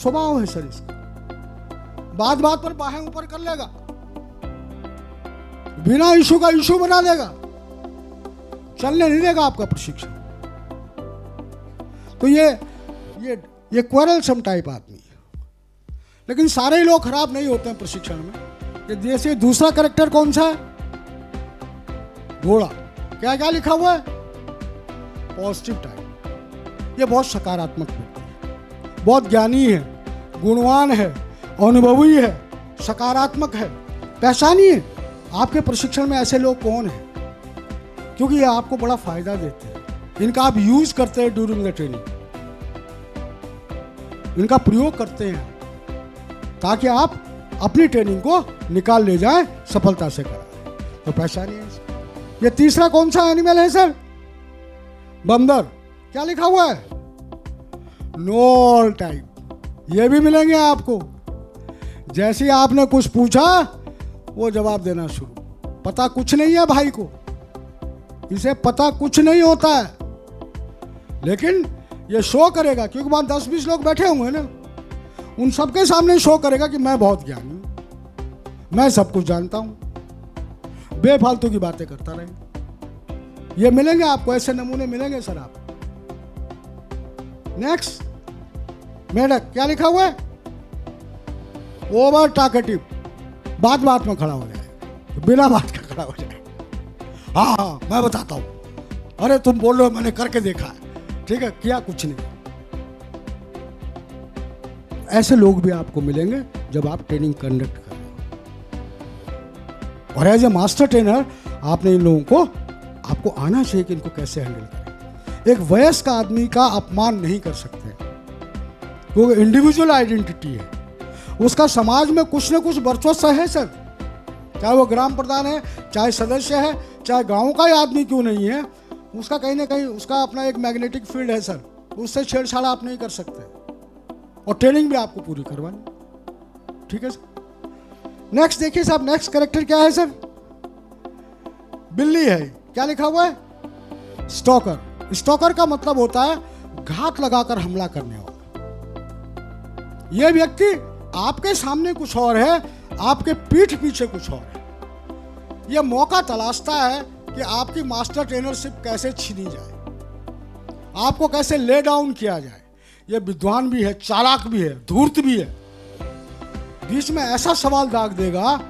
S1: स्वभाव है सर इसका। बात बात पर बाहें ऊपर कर लेगा, बिना इशू का इशू बना देगा, चलने नहीं देगा आपका प्रशिक्षण। तो ये क्वेरलसम टाइप आदमी है। लेकिन सारे ही लोग खराब नहीं होते हैं प्रशिक्षण में। ये जैसे दूसरा कैरेक्टर कौन सा है? घोड़ा। क्या क्या लिखा हुआ है? Positive type. ये बहुत सकारात्मक व्यक्ति है, बहुत ज्ञानी है, गुणवान है, अनुभवी है, सकारात्मक है। पहचानिए आपके प्रशिक्षण में ऐसे लोग कौन हैं, क्योंकि ये आपको बड़ा फायदा देते हैं। इनका आप यूज करते हैं ड्यूरिंग द ट्रेनिंग, इनका प्रयोग करते हैं ताकि आप अपनी ट्रेनिंग को निकाल ले जाएं, सफलता से कराएं। तो पहचानिए। ये तीसरा कौन सा एनिमल है सर? बंदर। क्या लिखा हुआ है? Knoll type. ये भी मिलेंगे आपको। जैसे आपने कुछ पूछा वो जवाब देना शुरू। पता कुछ नहीं है भाई को, इसे पता कुछ नहीं होता है, लेकिन ये शो करेगा, क्योंकि वहां 10-20 लोग बैठे होंगे ना, उन सबके सामने शो करेगा कि मैं बहुत ज्ञानी हूं, मैं सब कुछ जानता हूं, बेफालतू की बातें करता रहे। ये मिलेंगे आपको, ऐसे नमूने मिलेंगे सर आप। नेक्स्ट, मेढक। क्या लिखा हुआ है? Over talkative. बात बात में खड़ा हो जाए, बिना बात का खड़ा हो जाए। हाँ मैं बताता हूं, अरे तुम बोल रहे हो, मैंने करके देखा है, ठीक है, किया कुछ नहीं। ऐसे लोग भी आपको मिलेंगे जब आप ट्रेनिंग कंडक्ट कर रहे हो। और एज ए मास्टर ट्रेनर आपने इन लोगों को, आपको आना चाहिए कि इनको कैसे हैंडल करें। एक वयस्क आदमी का अपमान नहीं कर सकते, क्योंकि इंडिविजुअल आइडेंटिटी है, उसका समाज में कुछ ना कुछ वर्चस्व है सर। चाहे वो ग्राम प्रधान है, चाहे सदस्य है, चाहे गांव का ही आदमी क्यों नहीं है, उसका कहीं ना कहीं उसका अपना एक मैग्नेटिक फील्ड है सर, उससे छेड़छाड़ आप नहीं कर सकते। और ट्रेनिंग भी आपको पूरी करवानी, ठीक है सर। नेक्स्ट देखिए साहब, नेक्स्ट कैरेक्टर क्या है सर? बिल्ली है। क्या लिखा हुआ है? स्टॉकर। स्टॉकर का मतलब होता है घात लगाकर हमला करने वाला। यह व्यक्ति आपके सामने कुछ और है, आपके पीठ पीछे कुछ और है। यह मौका तलाशता है कि आपकी मास्टर ट्रेनरशिप कैसे छीनी जाए, आपको कैसे ले डाउन किया जाए। ये विद्वान भी है, चालाक भी है, धूर्त भी है। बीच में ऐसा सवाल दाग देगा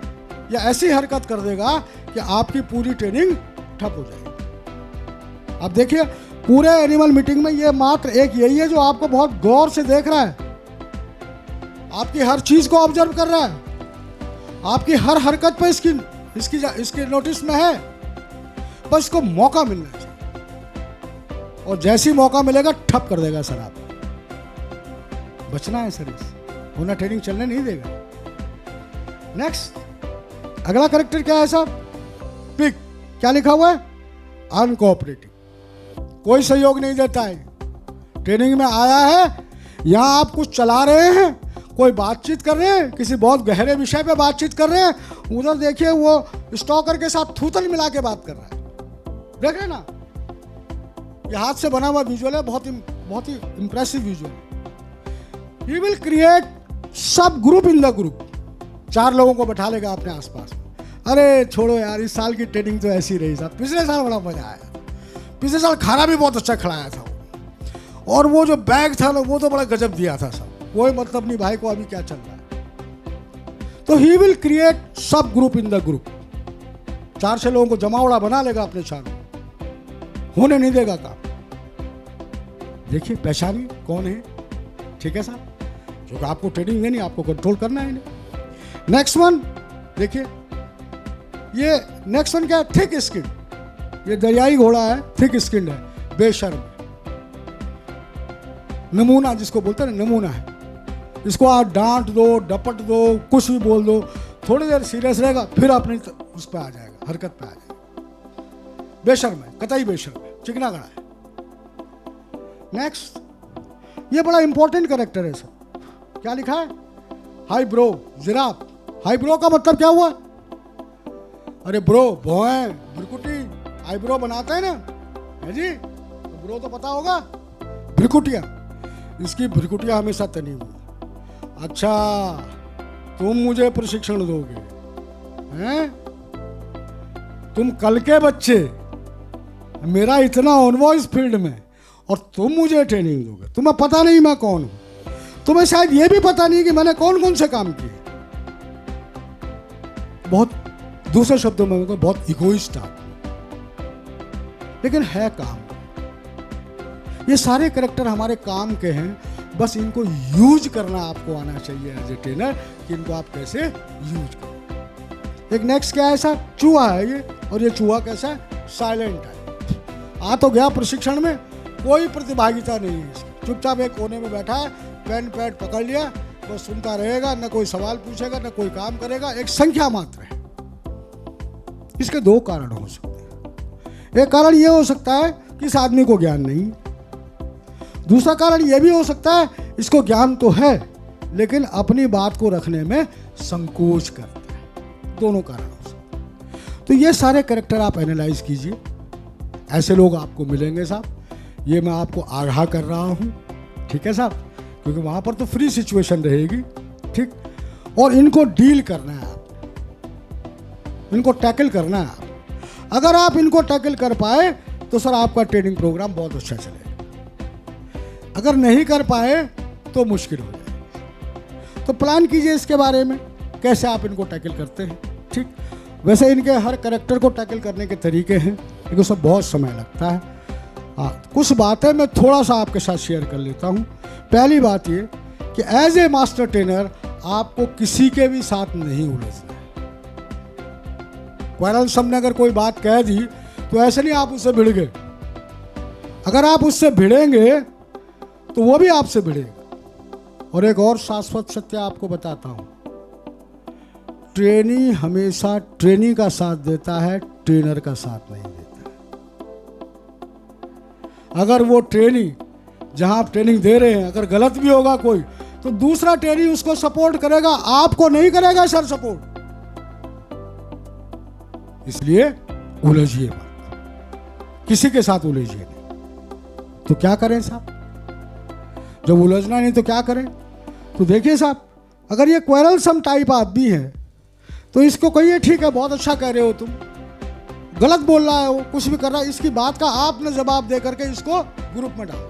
S1: या ऐसी हरकत कर देगा कि आपकी पूरी ट्रेनिंग ठप हो जाएगी। अब देखिए, पूरे एनिमल मीटिंग में ये मात्र एक यही है जो आपको बहुत गौर से देख रहा है, आपकी हर चीज को ऑब्जर्व कर रहा है, आपकी हर हरकत पे इसकी नोटिस में है। बस इसको मौका मिलना चाहिए, और जैसे ही मौका मिलेगा ठप कर देगा सर। आप बचना है सर, इस होना ट्रेनिंग चलने नहीं देगा। नेक्स्ट, अगला कैरेक्टर क्या है साहब? पिग। क्या लिखा हुआ है? अनकोऑपरेटिव, कोई सहयोग नहीं देता है। ट्रेनिंग में आया है, यहां आप कुछ चला रहे हैं, कोई बातचीत कर रहे हैं, किसी बहुत गहरे विषय पे बातचीत कर रहे हैं, उधर देखिए वो स्टॉकर के साथ थूथन मिला के बात कर रहा है। देख रहे ना, ये हाथ से बना हुआ विजुअल है, बहुत ही इंप्रेसिव विजुअल है। ही विल क्रिएट सब ग्रुप इन द ग्रुप। 4 लोगों को बैठा लेगा अपने आसपास। अरे छोड़ो यार, इस साल की ट्रेनिंग तो ऐसी रही साहब, पिछले साल बड़ा मजा आया, पिछले साल खाना भी बहुत अच्छा खिलाया था, और वो जो बैग था ना वो तो बड़ा गजब दिया था साहब, कोई मतलब नहीं भाई को अभी क्या चल रहा है। तो ही विल क्रिएट सब ग्रुप इन द ग्रुप। 4-6 लोगों को जमावड़ा बना लेगा अपने चारों, होने नहीं देगा काम। देखिए पहचानिए कौन है, ठीक है साहब, क्योंकि आपको ट्रेनिंग देनी, आपको कंट्रोल करना है इन्हें। नेक्स्ट वन देखिए, ये नेक्स्ट वन क्या है? Thick skin. ये दरियाई घोड़ा है, थिक स्किन है, बेशर्म, नमूना जिसको बोलते हैं, नमूना है। इसको आप डांट दो, डपट दो, कुछ भी बोल दो, थोड़ी देर सीरियस रहेगा, फिर अपनी उस पर आ जाएगा, हरकत पे आ जाएगा। बेशर्म है, कतई बेशर्म है, चिकना गड़ा है। नेक्स्ट, ये बड़ा इंपॉर्टेंट कैरेक्टर है सर। क्या लिखा है? High bro, giraffe. High bro का मतलब क्या हुआ? अरे ब्रो, भौएं, भ्रिकुटी, आईब्रो बनाते हैं ना, है जी, तो ब्रो तो पता होगा, भ्रिकुटिया। इसकी भ्रिकुटिया हमेशा तनी हुई। अच्छा, तुम मुझे प्रशिक्षण दोगे हैं? तुम कल के बच्चे, मेरा इतना अनुभव इस फील्ड में, और तुम मुझे ट्रेनिंग दोगे? तुम्हें पता नहीं मैं कौन हूं, तुम्हें शायद ये भी पता नहीं कि मैंने कौन कौन से काम किए। बहुत, दूसरे शब्दों में बहुत इगोइस्ट आप, लेकिन है काम। ये सारे कैरेक्टर हमारे काम के हैं, बस इनको यूज करना आपको आना चाहिए एज ए ट्रेनर, कि इनको आप कैसे यूज करें। एक नेक्स्ट क्या है साहब? चूहा है ये, और ये चूहा कैसा है? साइलेंट है। आ तो गया प्रशिक्षण में, कोई प्रतिभागिता नहीं है इसकी, चुपचाप एक कोने में बैठा है, पेन पैड पकड़ लिया, बस सुनता रहेगा, न कोई सवाल पूछेगा, न कोई काम करेगा, एक संख्या मात्र है। इसके 2 कारण हो सकते हैं। एक कारण यह हो सकता है कि इस आदमी को ज्ञान नहीं, दूसरा कारण यह भी हो सकता है इसको ज्ञान तो है लेकिन अपनी बात को रखने में संकोच करता है। दोनों कारण हो सकते हैं। तो ये सारे कैरेक्टर आप एनालाइज कीजिए, ऐसे लोग आपको मिलेंगे साहब, ये मैं आपको आगाह कर रहा हूँ, ठीक है साहब, क्योंकि वहाँ पर तो फ्री सिचुएशन रहेगी, ठीक, और इनको डील करना है, आप इनको टैकल करना है। आप अगर आप इनको टैकल कर पाए तो सर आपका ट्रेनिंग प्रोग्राम बहुत अच्छा चलेगा, अगर नहीं कर पाए तो मुश्किल हो जाएगा। तो प्लान कीजिए इसके बारे में, कैसे आप इनको टैकल करते हैं, ठीक। वैसे इनके हर कैरेक्टर को टैकल करने के तरीके हैं, लेकिन सब बहुत समय लगता है। कुछ बातें मैं थोड़ा सा आपके साथ शेयर कर लेता हूँ। पहली बात ये कि एज ए मास्टर ट्रेनर आपको किसी के भी साथ नहीं उलझना है। क्वारलसम ने अगर कोई बात कह दी तो ऐसे नहीं आप उससे भिड़ गए, अगर आप उससे भिड़ेंगे तो वो भी आपसे भिड़ेगा। और एक और शाश्वत सत्य आपको बताता हूँ, ट्रेनी हमेशा ट्रेनी का साथ देता है, ट्रेनर का साथ नहीं देता। अगर वो ट्रेनी जहां आप ट्रेनिंग दे रहे हैं अगर गलत भी होगा कोई, तो दूसरा ट्रेनी उसको सपोर्ट करेगा, आपको नहीं करेगा सर सपोर्ट। इसलिए उलझिए मत, किसी के साथ उलझिए नहीं। तो क्या करें साहब, जब उलझना नहीं तो क्या करें? तो देखिए साहब, अगर ये क्वेरलसम टाइप आदमी है तो इसको कहिए ठीक है बहुत अच्छा कह रहे हो तुम, गलत बोल रहा है, वो कुछ भी कर रहा है, इसकी बात का आपने जवाब दे करके इसको ग्रुप में डाल दो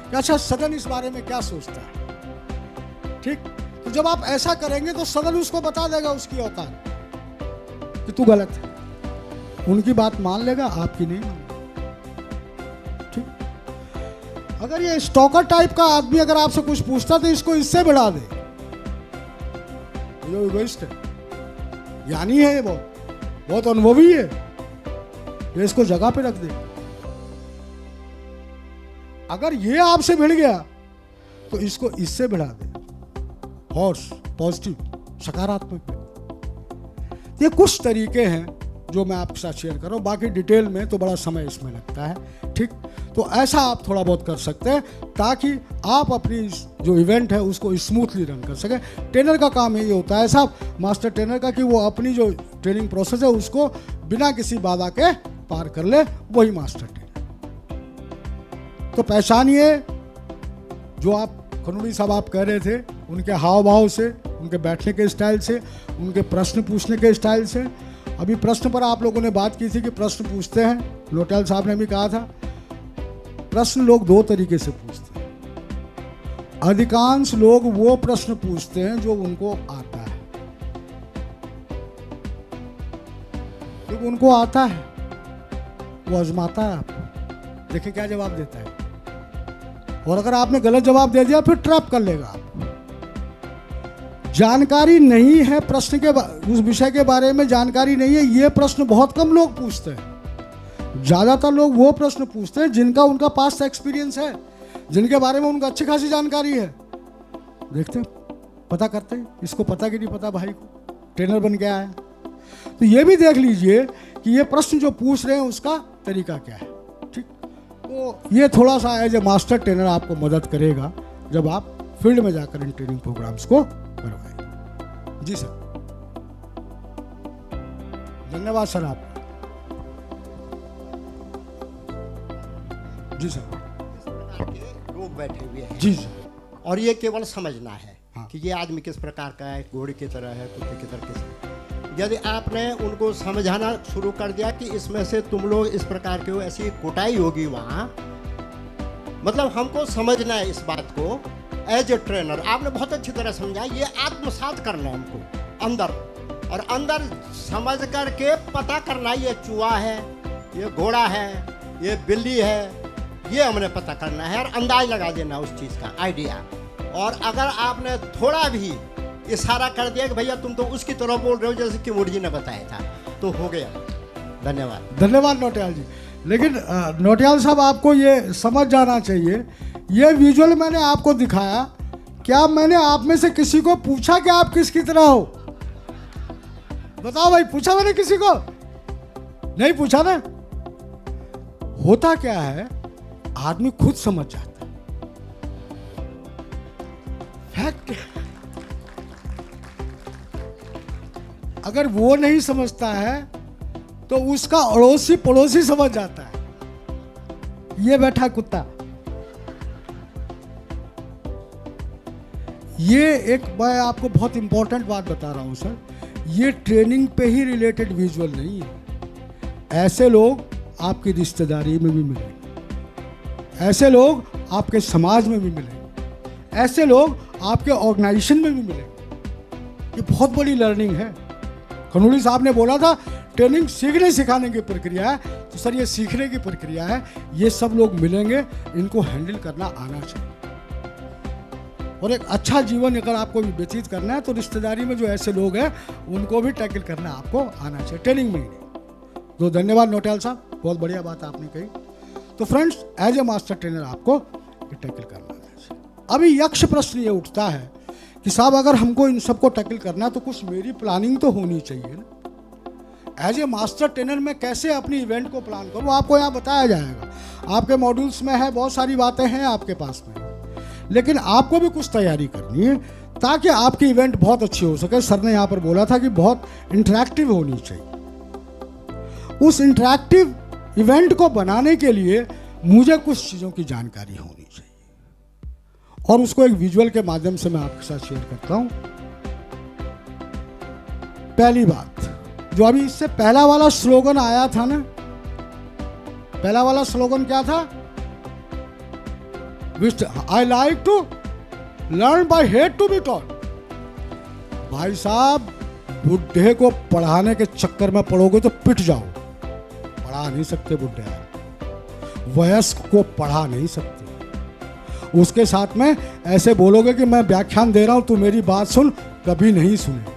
S1: कि अच्छा सदन इस बारे में क्या सोचता है। ठीक, तो जब आप ऐसा करेंगे तो सदन उसको बता देगा उसकी औकात कि तू गलत है, उनकी बात मान लेगा, आपकी नहीं मानेगा। ठीक, अगर ये स्टॉकर टाइप का आदमी अगर आपसे कुछ पूछता तो इसको इससे बढ़ा दे, ये इगोइस्ट है, ज्ञानी है, ये बहुत अनुभवी है, ये इसको जगह पे रख दे। अगर ये आपसे भिड़ गया तो इसको इससे बढ़ा दे, हॉर्स, पॉजिटिव, सकारात्मक। ये कुछ तरीके हैं जो मैं आपके साथ शेयर कर रहा हूँ, बाकी डिटेल में तो बड़ा समय इसमें लगता है। ठीक, तो ऐसा आप थोड़ा बहुत कर सकते हैं ताकि आप अपनी जो इवेंट है उसको स्मूथली रन कर सकें। ट्रेनर का काम यही होता है साहब, मास्टर ट्रेनर का, कि वो अपनी जो ट्रेनिंग प्रोसेस है उसको बिना किसी बाधा के पार कर ले, वही मास्टर ट्रेनर। तो पहचानिए जो आप खनूड़ी साहब आप कह रहे थे, उनके हाव भाव से, उनके बैठने के स्टाइल से, उनके प्रश्न पूछने के स्टाइल से। अभी प्रश्न पर आप लोगों ने बात की थी कि प्रश्न पूछते हैं, नोटियाल साहब ने भी कहा था प्रश्न लोग दो तरीके से पूछते हैं। अधिकांश लोग वो प्रश्न पूछते हैं जो उनको आता है, क्योंकि उनको आता है, वो आजमाता है आपको, देखिए क्या जवाब देता है, और अगर आपने गलत जवाब दे दिया फिर ट्रैप कर लेगा आप। जानकारी नहीं है प्रश्न के उस विषय के बारे में जानकारी नहीं है, ये प्रश्न बहुत कम लोग पूछते हैं। ज़्यादातर लोग वो प्रश्न पूछते हैं जिनका उनका पास्ट एक्सपीरियंस है, जिनके बारे में उनको अच्छी खासी जानकारी है। देखते हैं, पता करते हैं, इसको पता कि नहीं पता, भाई को ट्रेनर बन गया है। तो ये भी देख लीजिए कि ये प्रश्न जो पूछ रहे हैं उसका तरीका क्या है। ठीक, तो ये थोड़ा सा एज ए मास्टर ट्रेनर आपको मदद करेगा जब आप फील्ड में जाकर इन ट्रेनिंग प्रोग्राम्स को करवाएं। जी सर, धन्यवाद सर आप। जी सर,
S4: लोग बैठे हुए हैं
S1: जी सर,
S4: और ये केवल समझना है
S1: हाँ।
S4: कि ये आदमी किस प्रकार का है, घोड़े की तरह है, कुत्ते की तरह किस। यदि आपने उनको समझाना शुरू कर दिया कि इसमें से तुम लोग इस प्रकार के हो, ऐसी कुटाई होगी वहाँ, मतलब हमको समझना है इस बात को एज ए ट्रेनर। आपने बहुत अच्छी तरह समझा, ये आत्मसात करना है हमको अंदर, और अंदर समझ करके पता करना ये चूहा है, ये घोड़ा है, ये बिल्ली है, ये हमने पता करना है और अंदाज लगा देना उस चीज़ का आइडिया। और अगर आपने थोड़ा भी इशारा कर दिया कि भैया तुम तो उसकी तरह बोल रहे हो जैसे कि मुर्जी ने बताया था, तो हो गया। धन्यवाद।
S1: धन्यवाद नोटियाल जी। लेकिन नोटियाल साहब आपको ये समझ जाना चाहिए, ये विजुअल मैंने आपको दिखाया, क्या मैंने आप में से किसी को पूछा कि आप किसकी तरह हो? बताओ भाई, पूछा मैंने किसी को? नहीं पूछा ना। होता क्या है, आदमी खुद समझ जाता है, फैक्ट। अगर वो नहीं समझता है तो उसका अड़ोसी पड़ोसी समझ जाता है, ये बैठा कुत्ता। ये एक मैं आपको बहुत इंपॉर्टेंट बात बता रहा हूं सर, ये ट्रेनिंग पे ही रिलेटेड विजुअल नहीं है। ऐसे लोग आपकी रिश्तेदारी में भी मिलेंगे, ऐसे लोग आपके समाज में भी मिलेंगे, ऐसे लोग आपके ऑर्गेनाइजेशन में भी मिलेंगे। ये बहुत बड़ी लर्निंग है। खनूड़ी साहब ने बोला था ट्रेनिंग सीखने सिखाने की प्रक्रिया है, तो सर ये सीखने की प्रक्रिया है। ये सब लोग मिलेंगे, इनको हैंडल करना आना चाहिए। और एक अच्छा जीवन अगर आपको भी व्यतीत करना है तो रिश्तेदारी में जो ऐसे लोग हैं उनको भी टैकल करना आपको आना चाहिए, ट्रेनिंग में ही नहीं। तो धन्यवाद नोटियाल साहब, बहुत बढ़िया बात आपने कही। तो friends, as a master trainer आपको ये टैकल करना चाहिए। अभी यक्ष प्रश्न ये उठता है कि साहब अगर हमको इन सबको टैकल करना है तो कुछ मेरी प्लानिंग तो होनी चाहिए ना। एज ए मास्टर ट्रेनर मैं कैसे अपनी इवेंट को प्लान करूँ, आपको यहाँ बताया जाएगा। आपके मॉड्यूल्स में है, बहुत सारी बातें हैं आपके पास में, लेकिन आपको भी कुछ तैयारी करनी है ताकि आपकी इवेंट बहुत अच्छी हो सके। सर ने यहाँ पर बोला था कि बहुत इंटरैक्टिव होनी चाहिए। उस इंटरैक्टिव इवेंट को बनाने के लिए मुझे कुछ चीज़ों की जानकारी होनी चाहिए, और उसको एक विजुअल के माध्यम से मैं आपके साथ शेयर करता हूं। पहली बात, जो अभी इससे पहला वाला स्लोगन आया था ना, पहला वाला स्लोगन क्या था? I like to learn by hate to be taught. भाई साहब, बुढ़े को पढ़ाने के चक्कर में पढ़ोगे तो पिट जाओ। पढ़ा नहीं सकते बुढ़े, वयस्क को पढ़ा नहीं सकते। उसके साथ में ऐसे बोलोगे कि मैं व्याख्यान दे रहा हूं, तू मेरी बात सुन, कभी नहीं सुने।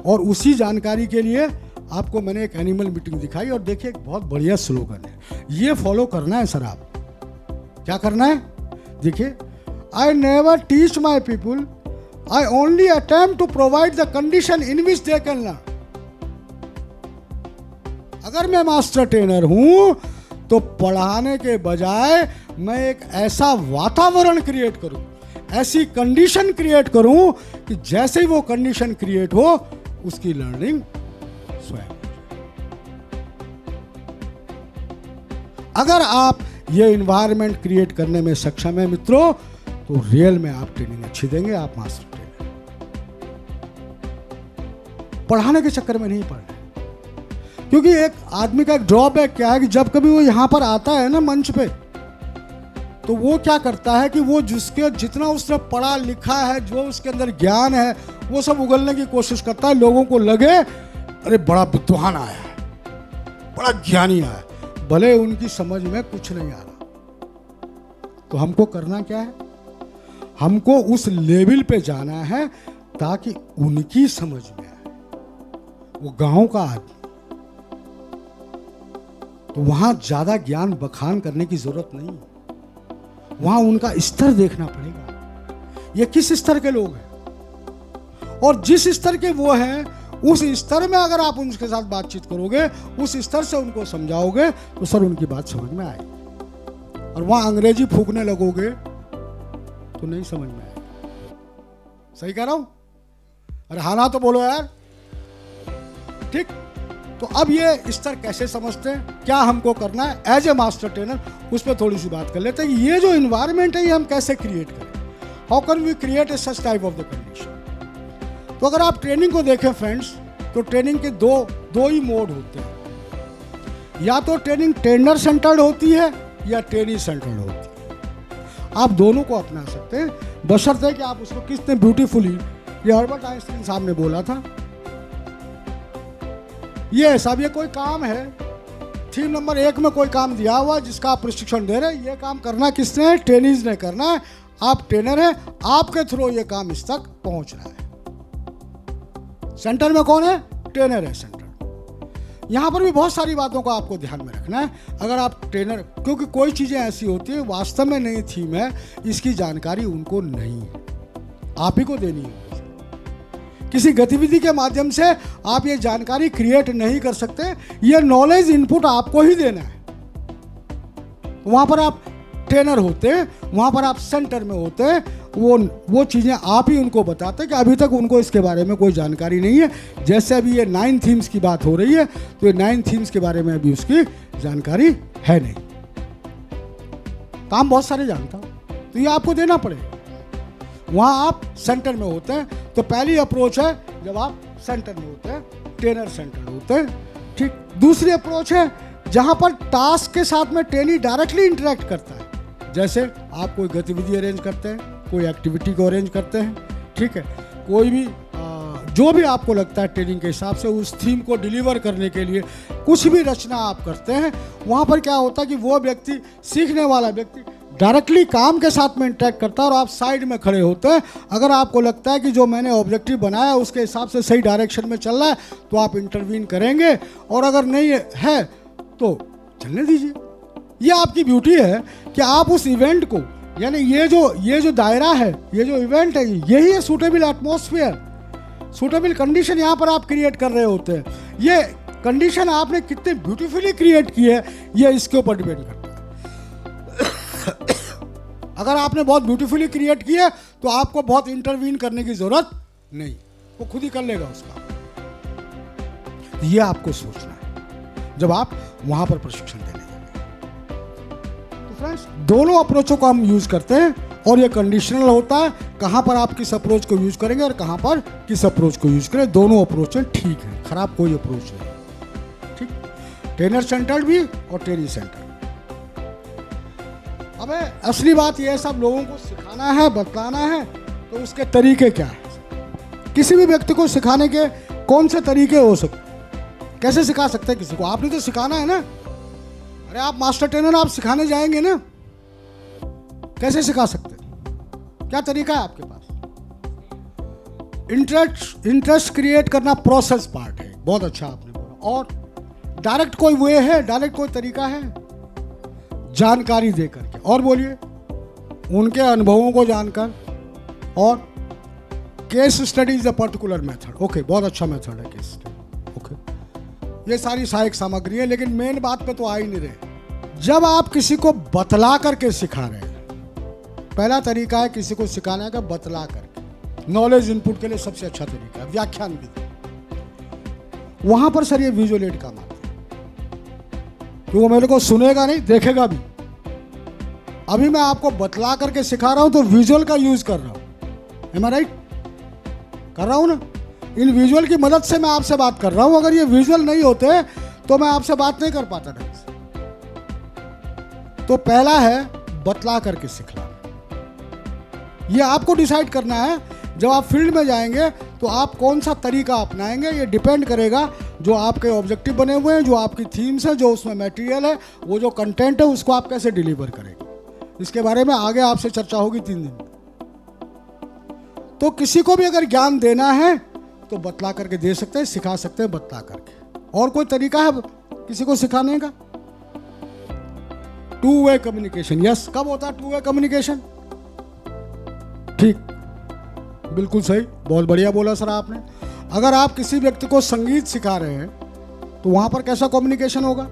S1: और उसी जानकारी के लिए आपको मैंने एक एनिमल मीटिंग दिखाई, और देखिए एक बहुत बढ़िया स्लोगन है, ये फॉलो करना है सर। आप क्या करना है? देखिए, I never teach my people, I only attempt to provide the condition in which they can learn. अगर मैं मास्टर ट्रेनर हूं तो पढ़ाने के बजाय मैं एक ऐसा वातावरण क्रिएट करूं, ऐसी कंडीशन क्रिएट करूं कि जैसे ही वो कंडीशन क्रिएट हो उसकी लर्निंग स्वयं। अगर आप ये इन्वायरमेंट क्रिएट करने में सक्षम है मित्रों, तो रियल में आप ट्रेनिंग अच्छी देंगे, आप मास्टर ट्रेनर। पढ़ाने के चक्कर में नहीं पढ़ना, क्योंकि एक आदमी का एक ड्रॉबैक क्या है कि जब कभी वो यहां पर आता है ना मंच पे, तो वो क्या करता है कि वो जिसके जितना उसने पढ़ा लिखा है, जो उसके अंदर ज्ञान है, वो सब उगलने की कोशिश करता है। लोगों को लगे अरे बड़ा विद्वान आया है, बड़ा ज्ञानी आया है, भले उनकी समझ में कुछ नहीं आ रहा। तो हमको करना क्या है? हमको उस लेवल पे जाना है ताकि उनकी समझ में आए। वो गांव का आदमी, तो वहां ज्यादा ज्ञान बखान करने की जरूरत नहीं है, वहां उनका स्तर देखना पड़ेगा, ये किस स्तर के लोग हैं, और जिस स्तर के वो हैं उस स्तर में अगर आप उनके साथ बातचीत करोगे, उस स्तर से उनको समझाओगे, तो सर उनकी बात समझ में आएगी। और वहां अंग्रेजी फूकने लगोगे तो नहीं समझ में आएगी। सही कह रहा हूं? अरे हाँ ना तो बोलो यार, ठीक। तो अब ये स्तर कैसे समझते हैं, क्या हमको करना है एज ए मास्टर ट्रेनर, उस पर थोड़ी सी बात कर लेते हैं। ये जो इन्वायरमेंट है ये हम कैसे क्रिएट करें, how can we create a such type of the condition. तो अगर आप ट्रेनिंग को देखें फ्रेंड्स, तो ट्रेनिंग के दो ही मोड होते हैं, या तो ट्रेनिंग ट्रेनर सेंटर्ड होती है या ट्रेनी सेंटर्ड होती है। आप दोनों को अपना सकते हैं, बशर्ते कि आप उसको कितने ब्यूटीफुली, ये हर्बर्ट आइंस्टाइन साहब ने बोला था, ये सब ये कोई काम है, थीम नंबर 1 में कोई काम दिया हुआ जिसका आप प्रशिक्षण दे रहे हैं, ये काम करना किसने है? ट्रेनीज ने करना है। आप ट्रेनर हैं, आपके थ्रू ये काम इस तक पहुंच रहा है। सेंटर में कौन है? ट्रेनर है सेंटर। यहां पर भी बहुत सारी बातों को आपको ध्यान में रखना है। अगर आप ट्रेनर, क्योंकि कोई चीजें ऐसी होती है वास्तव में नई थीम है, इसकी जानकारी उनको नहीं है, आप ही को देनी है। किसी गतिविधि के माध्यम से आप ये जानकारी क्रिएट नहीं कर सकते, ये नॉलेज इनपुट आपको ही देना है। वहां पर आप ट्रेनर होते हैं, वहां पर आप सेंटर में होते हैं, वो चीजें आप ही उनको बताते हैं कि अभी तक उनको इसके बारे में कोई जानकारी नहीं है। जैसे अभी ये 9 थीम्स की बात हो रही है, तो ये 9 थीम्स के बारे में अभी उसकी जानकारी है नहीं, काम बहुत सारे जानता हूं, तो ये आपको देना पड़ेगा। वहां आप सेंटर में होते हैं, तो पहली अप्रोच है जब आप सेंटर में होते हैं, ट्रेनर सेंटर होते हैं, ठीक। दूसरी अप्रोच है जहां पर टास्क के साथ में ट्रेनी डायरेक्टली इंटरेक्ट करता है। जैसे आप कोई गतिविधि अरेंज करते हैं, कोई एक्टिविटी को अरेंज करते हैं, ठीक है, कोई भी जो भी आपको लगता है ट्रेनिंग के हिसाब से उस थीम को डिलीवर करने के लिए कुछ भी रचना आप करते हैं, वहाँ पर क्या होता है कि वो व्यक्ति, सीखने वाला व्यक्ति डायरेक्टली काम के साथ में इंटरेक्ट करता है और आप साइड में खड़े होते हैं। अगर आपको लगता है कि जो मैंने ऑब्जेक्टिव बनाया उसके हिसाब से सही डायरेक्शन में चल रहा है तो आप इंटरवीन करेंगे, और अगर नहीं है तो चलने दीजिए। ये आपकी ब्यूटी है कि आप उस इवेंट को, यानी ये जो दायरा है, ये जो इवेंट है, यही है सूटेबल एटमॉस्फेयर, सूटेबल कंडीशन यहाँ पर आप क्रिएट कर रहे होते हैं। ये कंडीशन आपने कितने ब्यूटीफुली क्रिएट की है, ये इसके ऊपर डिपेंड करता है। अगर आपने बहुत ब्यूटीफुली क्रिएट किया तो आपको बहुत इंटरवीन करने की जरूरत नहीं, वो खुद ही कर लेगा उसका। ये आपको सोचना है जब आप वहां पर प्रशिक्षण देने जाएंगे। तो फ्रेंड्स, दोनों अप्रोचों को हम यूज करते हैं और ये कंडीशनल होता है, कहाँ पर आप किस अप्रोच को यूज करेंगे और कहाँ पर किस अप्रोच को यूज करें। दोनों अप्रोचें ठीक है, खराब कोई अप्रोच नहीं। ठीक, ट्रेनर सेंटर्ड भी और ट्रेनी सेंटर्ड। अब असली बात यह है, सब लोगों को सिखाना है, बतलाना है, तो उसके तरीके क्या है। किसी भी व्यक्ति को सिखाने के कौन से तरीके हो सकते, कैसे सिखा सकते हैं किसी को? आपने तो सिखाना है ना। अरे आप मास्टर ट्रेनर, आप सिखाने जाएंगे ना, कैसे सिखा सकते हैं? क्या तरीका है आपके पास? इंटरेस्ट क्रिएट करना प्रोसेस पार्ट है, बहुत अच्छा आपने बोला। और डायरेक्ट कोई वे है, डायरेक्ट कोई तरीका है? जानकारी दे करके। और बोलिए, उनके अनुभवों को जानकर। और case study is a particular method. Okay, बहुत अच्छा मेथड है केस स्टडी। ओके, ये सारी सहायक सामग्री है, लेकिन मेन बात पे तो आ ही नहीं रहे। जब आप किसी को बतला करके सिखा रहे हैं, पहला तरीका है किसी को सिखाने का बतला करके। नॉलेज इनपुट के लिए सबसे अच्छा तरीका है व्याख्यान विधि। वहां पर सर ये विजुअल एड काम आता है, कि वो मेरे को सुनेगा नहीं, देखेगा भी। अभी मैं आपको बतला करके सिखा रहा हूं तो विजुअल का यूज कर रहा हूं। एम आई राइट? कर रहा हूं ना। इन विजुअल की मदद से मैं आपसे बात कर रहा हूं। अगर ये विजुअल नहीं होते तो मैं आपसे बात नहीं कर पाता ढंग से। तो पहला है बतला करके सिखलाना। ये आपको डिसाइड करना है। जब आप फील्ड में जाएंगे तो आप कौन सा तरीका अपनाएंगे, ये डिपेंड करेगा जो आपके ऑब्जेक्टिव बने हुए हैं, जो आपकी थीम्स है, जो उसमें मटेरियल है, वो जो कंटेंट है, उसको आप कैसे डिलीवर करेंगे। इसके बारे में आगे आपसे चर्चा होगी 3 दिन। तो किसी को भी अगर ज्ञान देना है तो बतला करके दे सकते हैं, सिखा सकते हैं बतला करके। और कोई तरीका है किसी को सिखाने का? 2 वे कम्युनिकेशन। यस, कब होता है 2 वे कम्युनिकेशन? ठीक, बिल्कुल सही, बहुत बढ़िया बोला सर आपने। अगर आप किसी व्यक्ति को संगीत सिखा रहे हैं तो वहां पर कैसा कम्युनिकेशन होगा?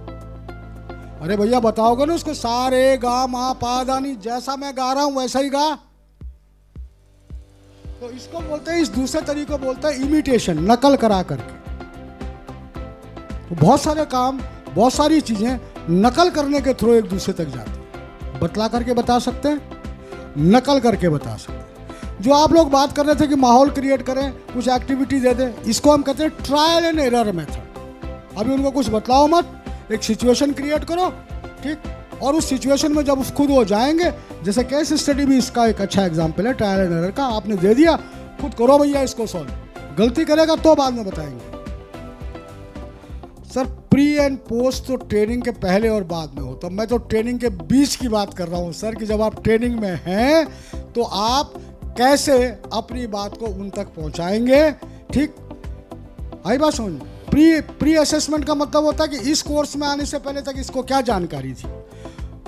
S1: अरे भैया बताओगे ना उसको, सा रे गा मा पा धा नी, जैसा मैं गा रहा हूं वैसा ही गा। तो इसको बोलते हैं, इस दूसरे तरीके को बोलते हैं इमिटेशन, नकल करा करके। तो बहुत सारे काम, बहुत सारी चीजें नकल करने के थ्रू एक दूसरे तक जाती है। बतला करके बता सकते हैं, नकल करके बता सकते हैं। जो आप लोग बात कर रहे थे कि माहौल क्रिएट करें, कुछ एक्टिविटी दे दें, इसको हम कहते हैं ट्रायल एंड एरर मेथड। अभी उनको कुछ बतलाओ मत, एक सिचुएशन क्रिएट करो, ठीक, और उस सिचुएशन में जब खुद वो जाएंगे, जैसे केस स्टडी भी इसका एक अच्छा एग्जाम्पल है ट्रायल एंड एरर का। आपने दे दिया, खुद करो भैया इसको सॉल्व। गलती करेगा तो बाद में बताएंगे। सर प्री एंड पोस्ट तो ट्रेनिंग के पहले और बाद में हो, तो मैं तो ट्रेनिंग के बीच की बात कर रहा हूँ सर, कि जब आप ट्रेनिंग में हैं तो आप कैसे अपनी बात को उन तक पहुंचाएंगे। ठीक, आई बात समझ में? प्री असेसमेंट का मतलब होता है कि इस कोर्स में आने से पहले तक इसको क्या जानकारी थी।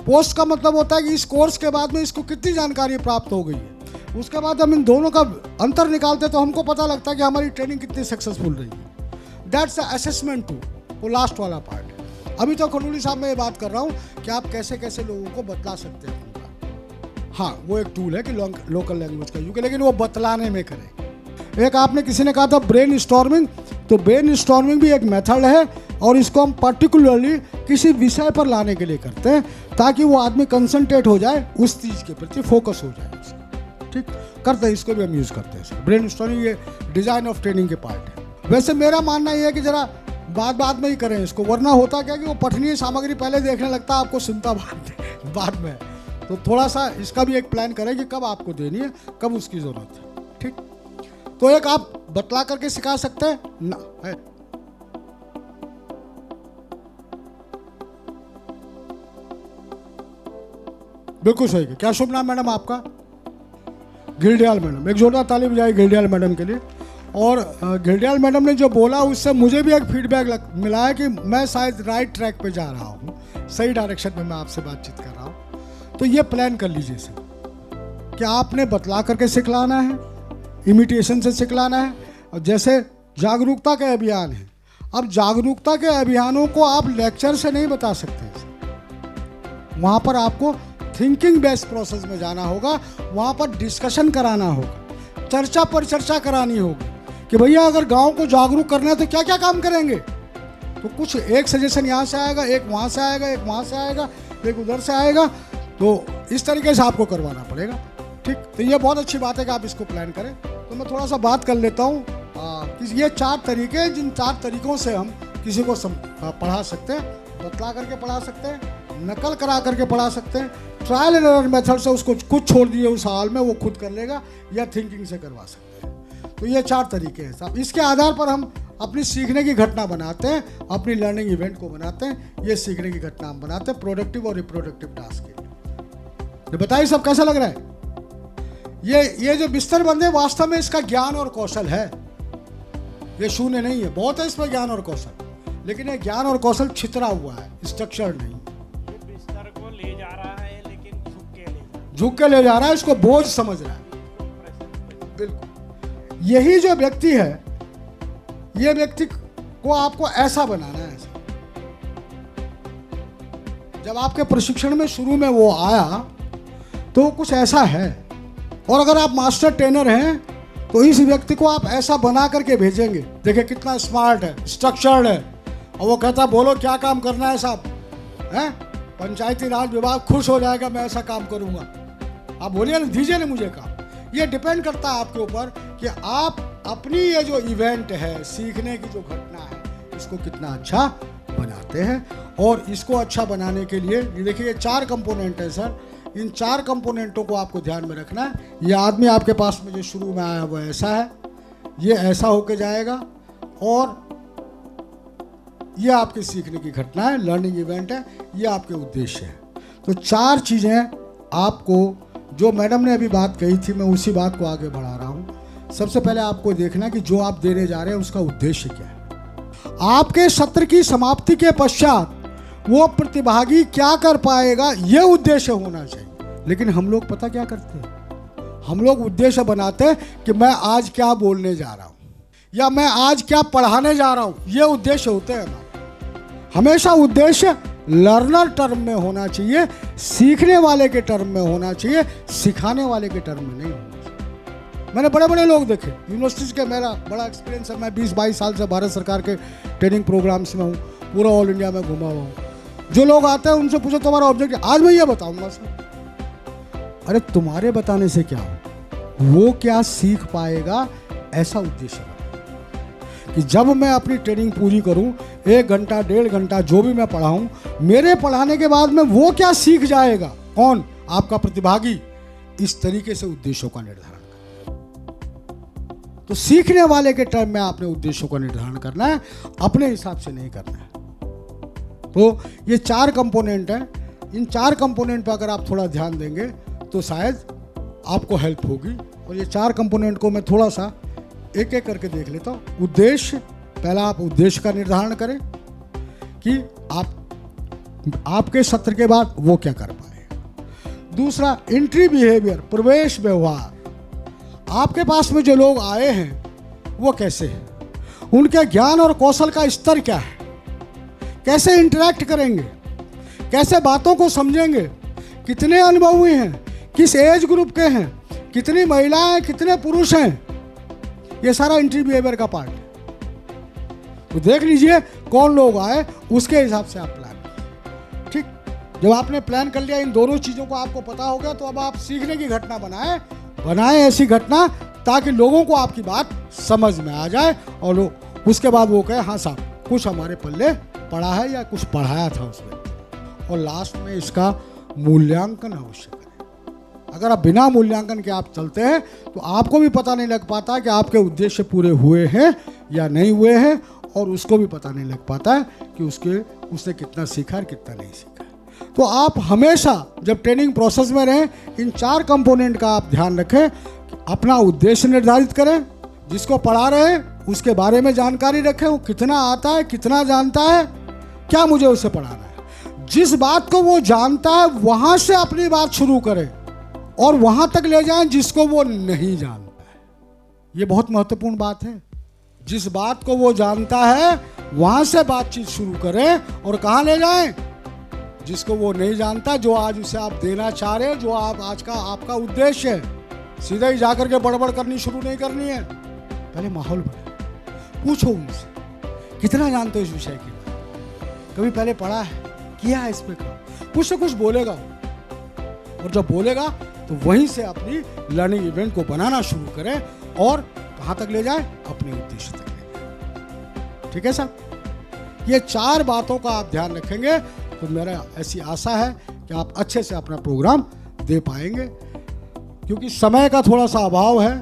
S1: पोस्ट का मतलब होता है कि इस कोर्स के बाद में इसको कितनी जानकारी प्राप्त हो गई है। उसके बाद हम इन दोनों का अंतर निकालते तो हमको पता लगता है कि हमारी ट्रेनिंग कितनी सक्सेसफुल रही है। दैट्स द असेसमेंट टू, वो लास्ट वाला पार्ट है। अभी तो खंडूली साहब मैं ये बात कर रहा हूँ कि आप कैसे कैसे लोगों को बतला सकते हैं अपनी बात। हाँ, वो एक टूल है कि लोकल लैंग्वेज का यूज, लेकिन वो बतलाने में करें। एक आपने किसी ने कहा था ब्रेन स्टॉर्मिंग, तो ब्रेन स्टॉर्मिंग भी एक मेथड है और इसको हम पर्टिकुलरली किसी विषय पर लाने के लिए करते हैं ताकि वो आदमी कंसंट्रेट हो जाए, उस चीज़ के प्रति फोकस हो जाए उसका। ठीक, करते हैं, इसको भी हम यूज़ करते हैं। ब्रेन स्टॉर्मिंग ये डिज़ाइन ऑफ ट्रेनिंग के पार्ट है। वैसे मेरा मानना ये है कि ज़रा बाद में ही करें इसको, वरना होता क्या कि वो पठनीय सामग्री पहले देखने लगता है, आपको सुनता बाद में। तो थोड़ा सा इसका भी एक प्लान करें कि कब आपको देनी है, कब उसकी ज़रूरत है। ठीक, तो एक आप बतला करके सिखा सकते हैं ना है। बिल्कुल सही है। क्या शुभ नाम मैडम आपका? घिल्डियाल मैडम। एक जोरदार ताली बजाई घिल्डियाल मैडम के लिए। और घिल्डियाल मैडम ने जो बोला उससे मुझे भी एक फीडबैक मिला है कि मैं शायद राइट ट्रैक पे जा रहा हूँ, सही डायरेक्शन में मैं आपसे बातचीत कर रहा हूँ। तो ये प्लान कर लीजिए सर कि आपने बतला करके सिखलाना है, इमिटेशन से सिखलाना है। और जैसे जागरूकता के अभियान है, अब जागरूकता के अभियानों को आप लेक्चर से नहीं बता सकते, वहाँ पर आपको थिंकिंग बेस्ड प्रोसेस में जाना होगा, वहाँ पर डिस्कशन कराना होगा, चर्चा पर चर्चा करानी होगी कि भैया अगर गांव को जागरूक करना है तो क्या क्या काम करेंगे। तो कुछ एक सजेशन यहाँ से आएगा, एक वहाँ से आएगा, एक वहाँ से आएगा, एक उधर से आएगा। तो इस तरीके से आपको करवाना पड़ेगा। ठीक, तो ये बहुत अच्छी बात है कि आप इसको प्लान करें। तो मैं थोड़ा सा बात कर लेता हूँ कि ये 4 तरीके हैं जिन 4 तरीकों से हम किसी को पढ़ा सकते हैं। बतला करके पढ़ा सकते हैं, नकल करा करके पढ़ा सकते हैं, ट्रायल एंड एरर मेथड से उसको कुछ छोड़ दिए उस हाल में वो खुद कर लेगा, या थिंकिंग से करवा सकते हैं। तो ये 4 तरीके हैं साहब। इसके आधार पर हम अपनी सीखने की घटना बनाते हैं, अपनी लर्निंग इवेंट को बनाते हैं। ये सीखने की घटना हम बनाते हैं प्रोडक्टिव और रिप्रोडक्टिव टास्क के लिए। तो बताइए सब कैसा लग रहा है? ये जो बिस्तर बंदे वास्तव में इसका ज्ञान और कौशल है, ये शून्य नहीं है, बहुत है इसमें ज्ञान और कौशल, लेकिन ये ज्ञान और कौशल छितरा हुआ है, स्ट्रक्चर नहीं।
S5: ये बिस्तर को ले जा रहा है लेकिन
S1: झुक के ले जा रहा है, इसको बोझ समझ रहा है। बिल्कुल, यही जो व्यक्ति है, ये व्यक्ति को आपको ऐसा बनाना है। ऐसा जब आपके प्रशिक्षण में शुरू में वो आया तो कुछ ऐसा है, और अगर आप मास्टर ट्रेनर हैं तो इस व्यक्ति को आप ऐसा बना करके भेजेंगे। देखिए कितना स्मार्ट है, स्ट्रक्चर्ड है, और वो कहता बोलो क्या काम करना है साहब, हैं? पंचायती राज विभाग खुश हो जाएगा मैं ऐसा काम करूंगा। आप बोलिए ना, दीजिए ना मुझे काम। ये डिपेंड करता है आपके ऊपर कि आप अपनी ये जो इवेंट है, सीखने की जो घटना है, इसको कितना अच्छा बनाते हैं। और इसको अच्छा बनाने के लिए ये देखिए ये 4 कंपोनेंट है सर। इन 4 कंपोनेंटों को आपको ध्यान में रखना है। ये आदमी आपके पास में जो शुरू में आया वो ऐसा है, ये ऐसा होके जाएगा, और ये आपके सीखने की घटना है, लर्निंग इवेंट है, ये आपके उद्देश्य है। तो 4 चीज़ें आपको, जो मैडम ने अभी बात कही थी, मैं उसी बात को आगे बढ़ा रहा हूँ। सबसे पहले आपको देखना कि जो आप देने जा रहे हैं उसका उद्देश्य क्या है। आपके सत्र की समाप्ति के पश्चात वो प्रतिभागी क्या कर पाएगा, ये उद्देश्य होना चाहिए। लेकिन हम लोग पता क्या करते हैं, हम लोग उद्देश्य बनाते हैं कि मैं आज क्या बोलने जा रहा हूँ, या मैं आज क्या पढ़ाने जा रहा हूँ, ये उद्देश्य होते हैं हमारे। हमेशा उद्देश्य लर्नर टर्म में होना चाहिए, सीखने वाले के टर्म में होना चाहिए, सिखाने वाले के टर्म में नहीं होना चाहिए। मैंने बड़े बड़े लोग देखे यूनिवर्सिटीज़ के, मेरा बड़ा एक्सपीरियंस है, मैं 20-22 साल से भारत सरकार के ट्रेनिंग प्रोग्राम्स में हूँ, पूरा ऑल इंडिया में घुमा हुआ हूँ। जो लोग आते हैं उनसे पूछो तुम्हारा ऑब्जेक्ट, आज मैं ये बताऊंगा सर। अरे तुम्हारे बताने से क्या हो, वो क्या सीख पाएगा, ऐसा उद्देश्य है कि जब मैं अपनी ट्रेनिंग पूरी करूं, 1 घंटा 1.5 घंटा जो भी मैं पढ़ाऊं, मेरे पढ़ाने के बाद में वो क्या सीख जाएगा, कौन, आपका प्रतिभागी। इस तरीके से उद्देश्यों का निर्धारण करें। तो सीखने वाले के टर्म में आपने उद्देश्यों का निर्धारण करना है, अपने हिसाब से नहीं करना है। तो ये 4 कंपोनेंट हैं। इन 4 कंपोनेंट पर अगर आप थोड़ा ध्यान देंगे तो शायद आपको हेल्प होगी। और ये 4 कंपोनेंट को मैं थोड़ा सा एक एक करके देख लेता हूँ। उद्देश्य, पहला आप उद्देश्य का निर्धारण करें कि आपके सत्र के बाद वो क्या कर पाए। दूसरा एंट्री बिहेवियर, प्रवेश व्यवहार, आपके पास में जो लोग आए हैं वो कैसे हैं, उनके ज्ञान और कौशल का स्तर क्या है, कैसे इंटरेक्ट करेंगे, कैसे बातों को समझेंगे, कितने अनुभवी हैं, किस एज ग्रुप के हैं, कितनी महिलाएं, कितने पुरुष हैं, ये सारा एंट्री बिहेवियर का पार्ट है। तो देख लीजिए कौन लोग आए, उसके हिसाब से आप प्लान कीजिए। ठीक, जब आपने प्लान कर लिया, इन दोनों चीज़ों को आपको पता हो गया, तो अब आप सीखने की घटना बनाएं ऐसी घटना ताकि लोगों को आपकी बात समझ में आ जाए, और उसके बाद वो कहे हाँ साहब कुछ हमारे पल्ले पढ़ा है या कुछ पढ़ाया था उसमें। और लास्ट में इसका मूल्यांकन अवश्य करें। अगर आप बिना मूल्यांकन के आप चलते हैं तो आपको भी पता नहीं लग पाता कि आपके उद्देश्य पूरे हुए हैं या नहीं हुए हैं, और उसको भी पता नहीं लग पाता है कि उसने कितना सीखा और कितना नहीं सीखा। तो आप हमेशा जब ट्रेनिंग प्रोसेस में रहें, इन 4 कंपोनेंट का आप ध्यान रखें। अपना उद्देश्य निर्धारित करें, जिसको पढ़ा रहे हैं उसके बारे में जानकारी रखें, वो कितना आता है, कितना जानता है, क्या मुझे उसे पढ़ाना है। जिस बात को वो जानता है वहां से अपनी बात शुरू करें और वहां तक ले जाएं जिसको वो नहीं जानता है। ये बहुत महत्वपूर्ण बात है। जिस बात को वो जानता है वहां से बातचीत शुरू करें और कहां ले जाएं, जिसको वो नहीं जानता, जो आज उसे आप देना चाह रहे हैं, जो आप आज का आपका उद्देश्य है। सीधा ही जाकर के बड़बड़ करनी शुरू नहीं करनी है, पहले माहौल बनाए, पूछो उनसे कितना जानते हो इस विषय के बारे, कभी पहले पढ़ा है, किया है इस पे काम, कुछ से कुछ बोलेगा वो। और जब बोलेगा तो वहीं से अपनी लर्निंग इवेंट को बनाना शुरू करें और कहाँ तक ले जाए, अपने उद्देश्य तक ले जाए। ठीक है सर, ये 4 बातों का आप ध्यान रखेंगे तो मेरा ऐसी आशा है कि आप अच्छे से अपना प्रोग्राम दे पाएंगे। क्योंकि समय का थोड़ा सा अभाव है,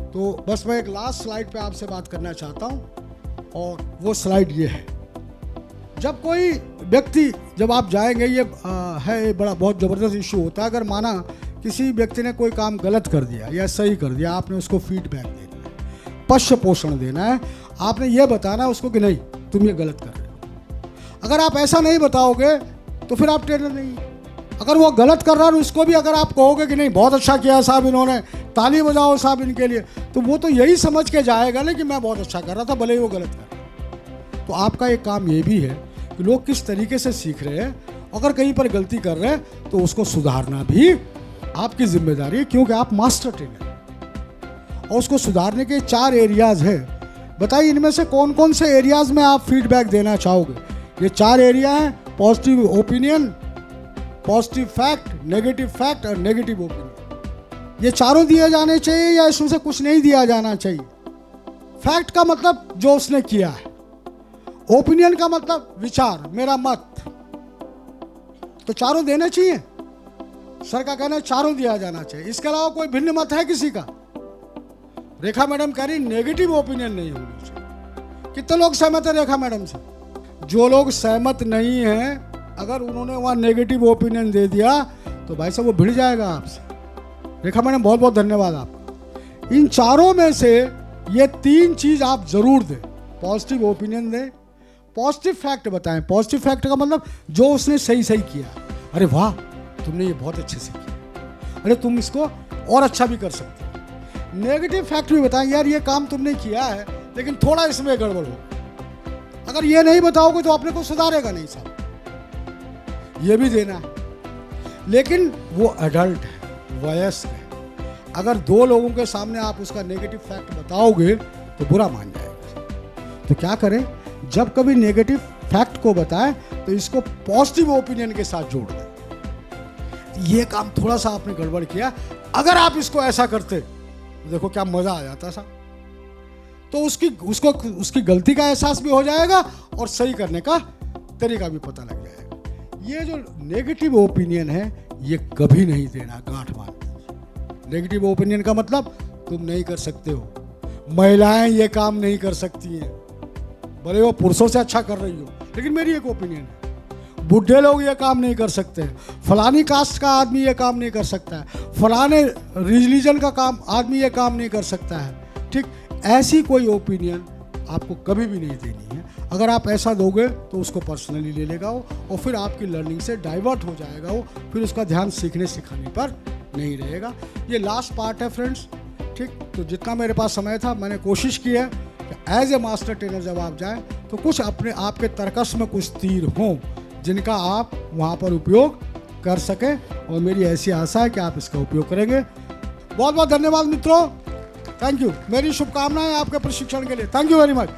S1: तो बस मैं एक लास्ट स्लाइड पे आपसे बात करना चाहता हूँ, और वो स्लाइड ये है। जब कोई व्यक्ति, जब आप जाएंगे, ये है बड़ा बहुत ज़बरदस्त इशू होता है। अगर माना किसी व्यक्ति ने कोई काम गलत कर दिया या सही कर दिया, आपने उसको फीडबैक देना है, पश्च पोषण देना है, आपने ये बताना है उसको कि नहीं तुम ये गलत कर रहे हो। अगर आप ऐसा नहीं बताओगे तो फिर आप ट्रेनर नहीं। अगर वो गलत कर रहा है उसको भी अगर आप कहोगे कि नहीं बहुत अच्छा किया साहब इन्होंने, ताली बजाओ साहब इनके लिए, तो वो तो यही समझ के जाएगा ना कि मैं बहुत अच्छा कर रहा था, भले ही वो गलत कर रहा। तो आपका एक काम ये भी है कि लोग किस तरीके से सीख रहे हैं, अगर कहीं पर गलती कर रहे हैं तो उसको सुधारना भी आपकी जिम्मेदारी है, क्योंकि आप मास्टर ट्रेनर हैं। और उसको सुधारने के 4 एरियाज है। बताइए इनमें से कौन कौन से एरियाज में आप फीडबैक देना चाहोगे? ये 4 एरिया हैं: positive opinion, positive fact, negative fact और नेगेटिव ओपिनियन। ये चारों दिए जाने चाहिए या इसमें से कुछ नहीं दिया जाना चाहिए? फैक्ट का मतलब जो उसने किया है, ओपिनियन का मतलब विचार, मेरा मत, तो चारों देने चाहिए। सर का कहना है चारों दिया जाना चाहिए। इसके अलावा कोई भिन्न मत है किसी का? रेखा मैडम कह रही नेगेटिव ओपिनियन नहीं होनी चाहिए। कितने लोग सहमत है रेखा मैडम से? जो लोग सहमत नहीं हैं, अगर उन्होंने वहाँ नेगेटिव ओपिनियन दे दिया तो भाई साहब वो भिड़ जाएगा आपसे। रेखा मैडम बहुत बहुत धन्यवाद आपका। इन चारों में से ये 3 चीज़ आप जरूर दें। पॉजिटिव ओपिनियन दें, पॉजिटिव फैक्ट बताएं। पॉजिटिव फैक्ट का मतलब जो उसने सही सही किया, अरे वाह तुमने ये बहुत अच्छे से किया, अरे तुम इसको और अच्छा भी कर सकते हो। नेगेटिव फैक्ट भी बताएं, यार ये काम तुमने किया है लेकिन थोड़ा इसमें गड़बड़ हो। अगर ये नहीं बताओगे तो अपने को सुधारेगा नहीं साहब, ये भी देना है। लेकिन वो एडल्ट है, वयस्क है। अगर 2 लोगों के सामने आप उसका नेगेटिव फैक्ट बताओगे तो बुरा मान जाएगा। तो क्या करें, जब कभी नेगेटिव फैक्ट को बताएं तो इसको पॉजिटिव ओपिनियन के साथ जोड़ दें। ये काम थोड़ा सा आपने गड़बड़ किया, अगर आप इसको ऐसा करते तो देखो क्या मजा आ जाता साहब। तो उसकी गलती का एहसास भी हो जाएगा और सही करने का तरीका भी पता लग जाएगा। ये जो नेगेटिव ओपिनियन है ये कभी नहीं देना, गांठ बांध दीजिए। नेगेटिव ओपिनियन का मतलब तुम नहीं कर सकते हो, महिलाएं ये काम नहीं कर सकती हैं, भले वो पुरुषों से अच्छा कर रही हो, लेकिन मेरी एक ओपिनियन है। बुढ़े लोग ये काम नहीं कर सकते हैं, फलानी कास्ट का आदमी ये काम नहीं कर सकता है, फलाने रिलीजन का काम आदमी ये काम नहीं कर सकता है। ठीक, ऐसी कोई ओपिनियन आपको कभी भी नहीं देनी है। अगर आप ऐसा दोगे तो उसको पर्सनली ले लेगा वो, और फिर आपकी लर्निंग से डाइवर्ट हो जाएगा वो, फिर उसका ध्यान सीखने सिखाने पर नहीं रहेगा। ये लास्ट पार्ट है फ्रेंड्स। ठीक, तो जितना मेरे पास समय था मैंने कोशिश की है कि एज ए मास्टर ट्रेनर जब आप जाएं तो कुछ अपने आपके तर्कस में कुछ तीर हों जिनका आप वहाँ पर उपयोग कर सकें, और मेरी ऐसी आशा है कि आप इसका उपयोग करेंगे। बहुत बहुत धन्यवाद मित्रों, थैंक यू। मेरी शुभकामनाएं आपके प्रशिक्षण के लिए। Thank you very much.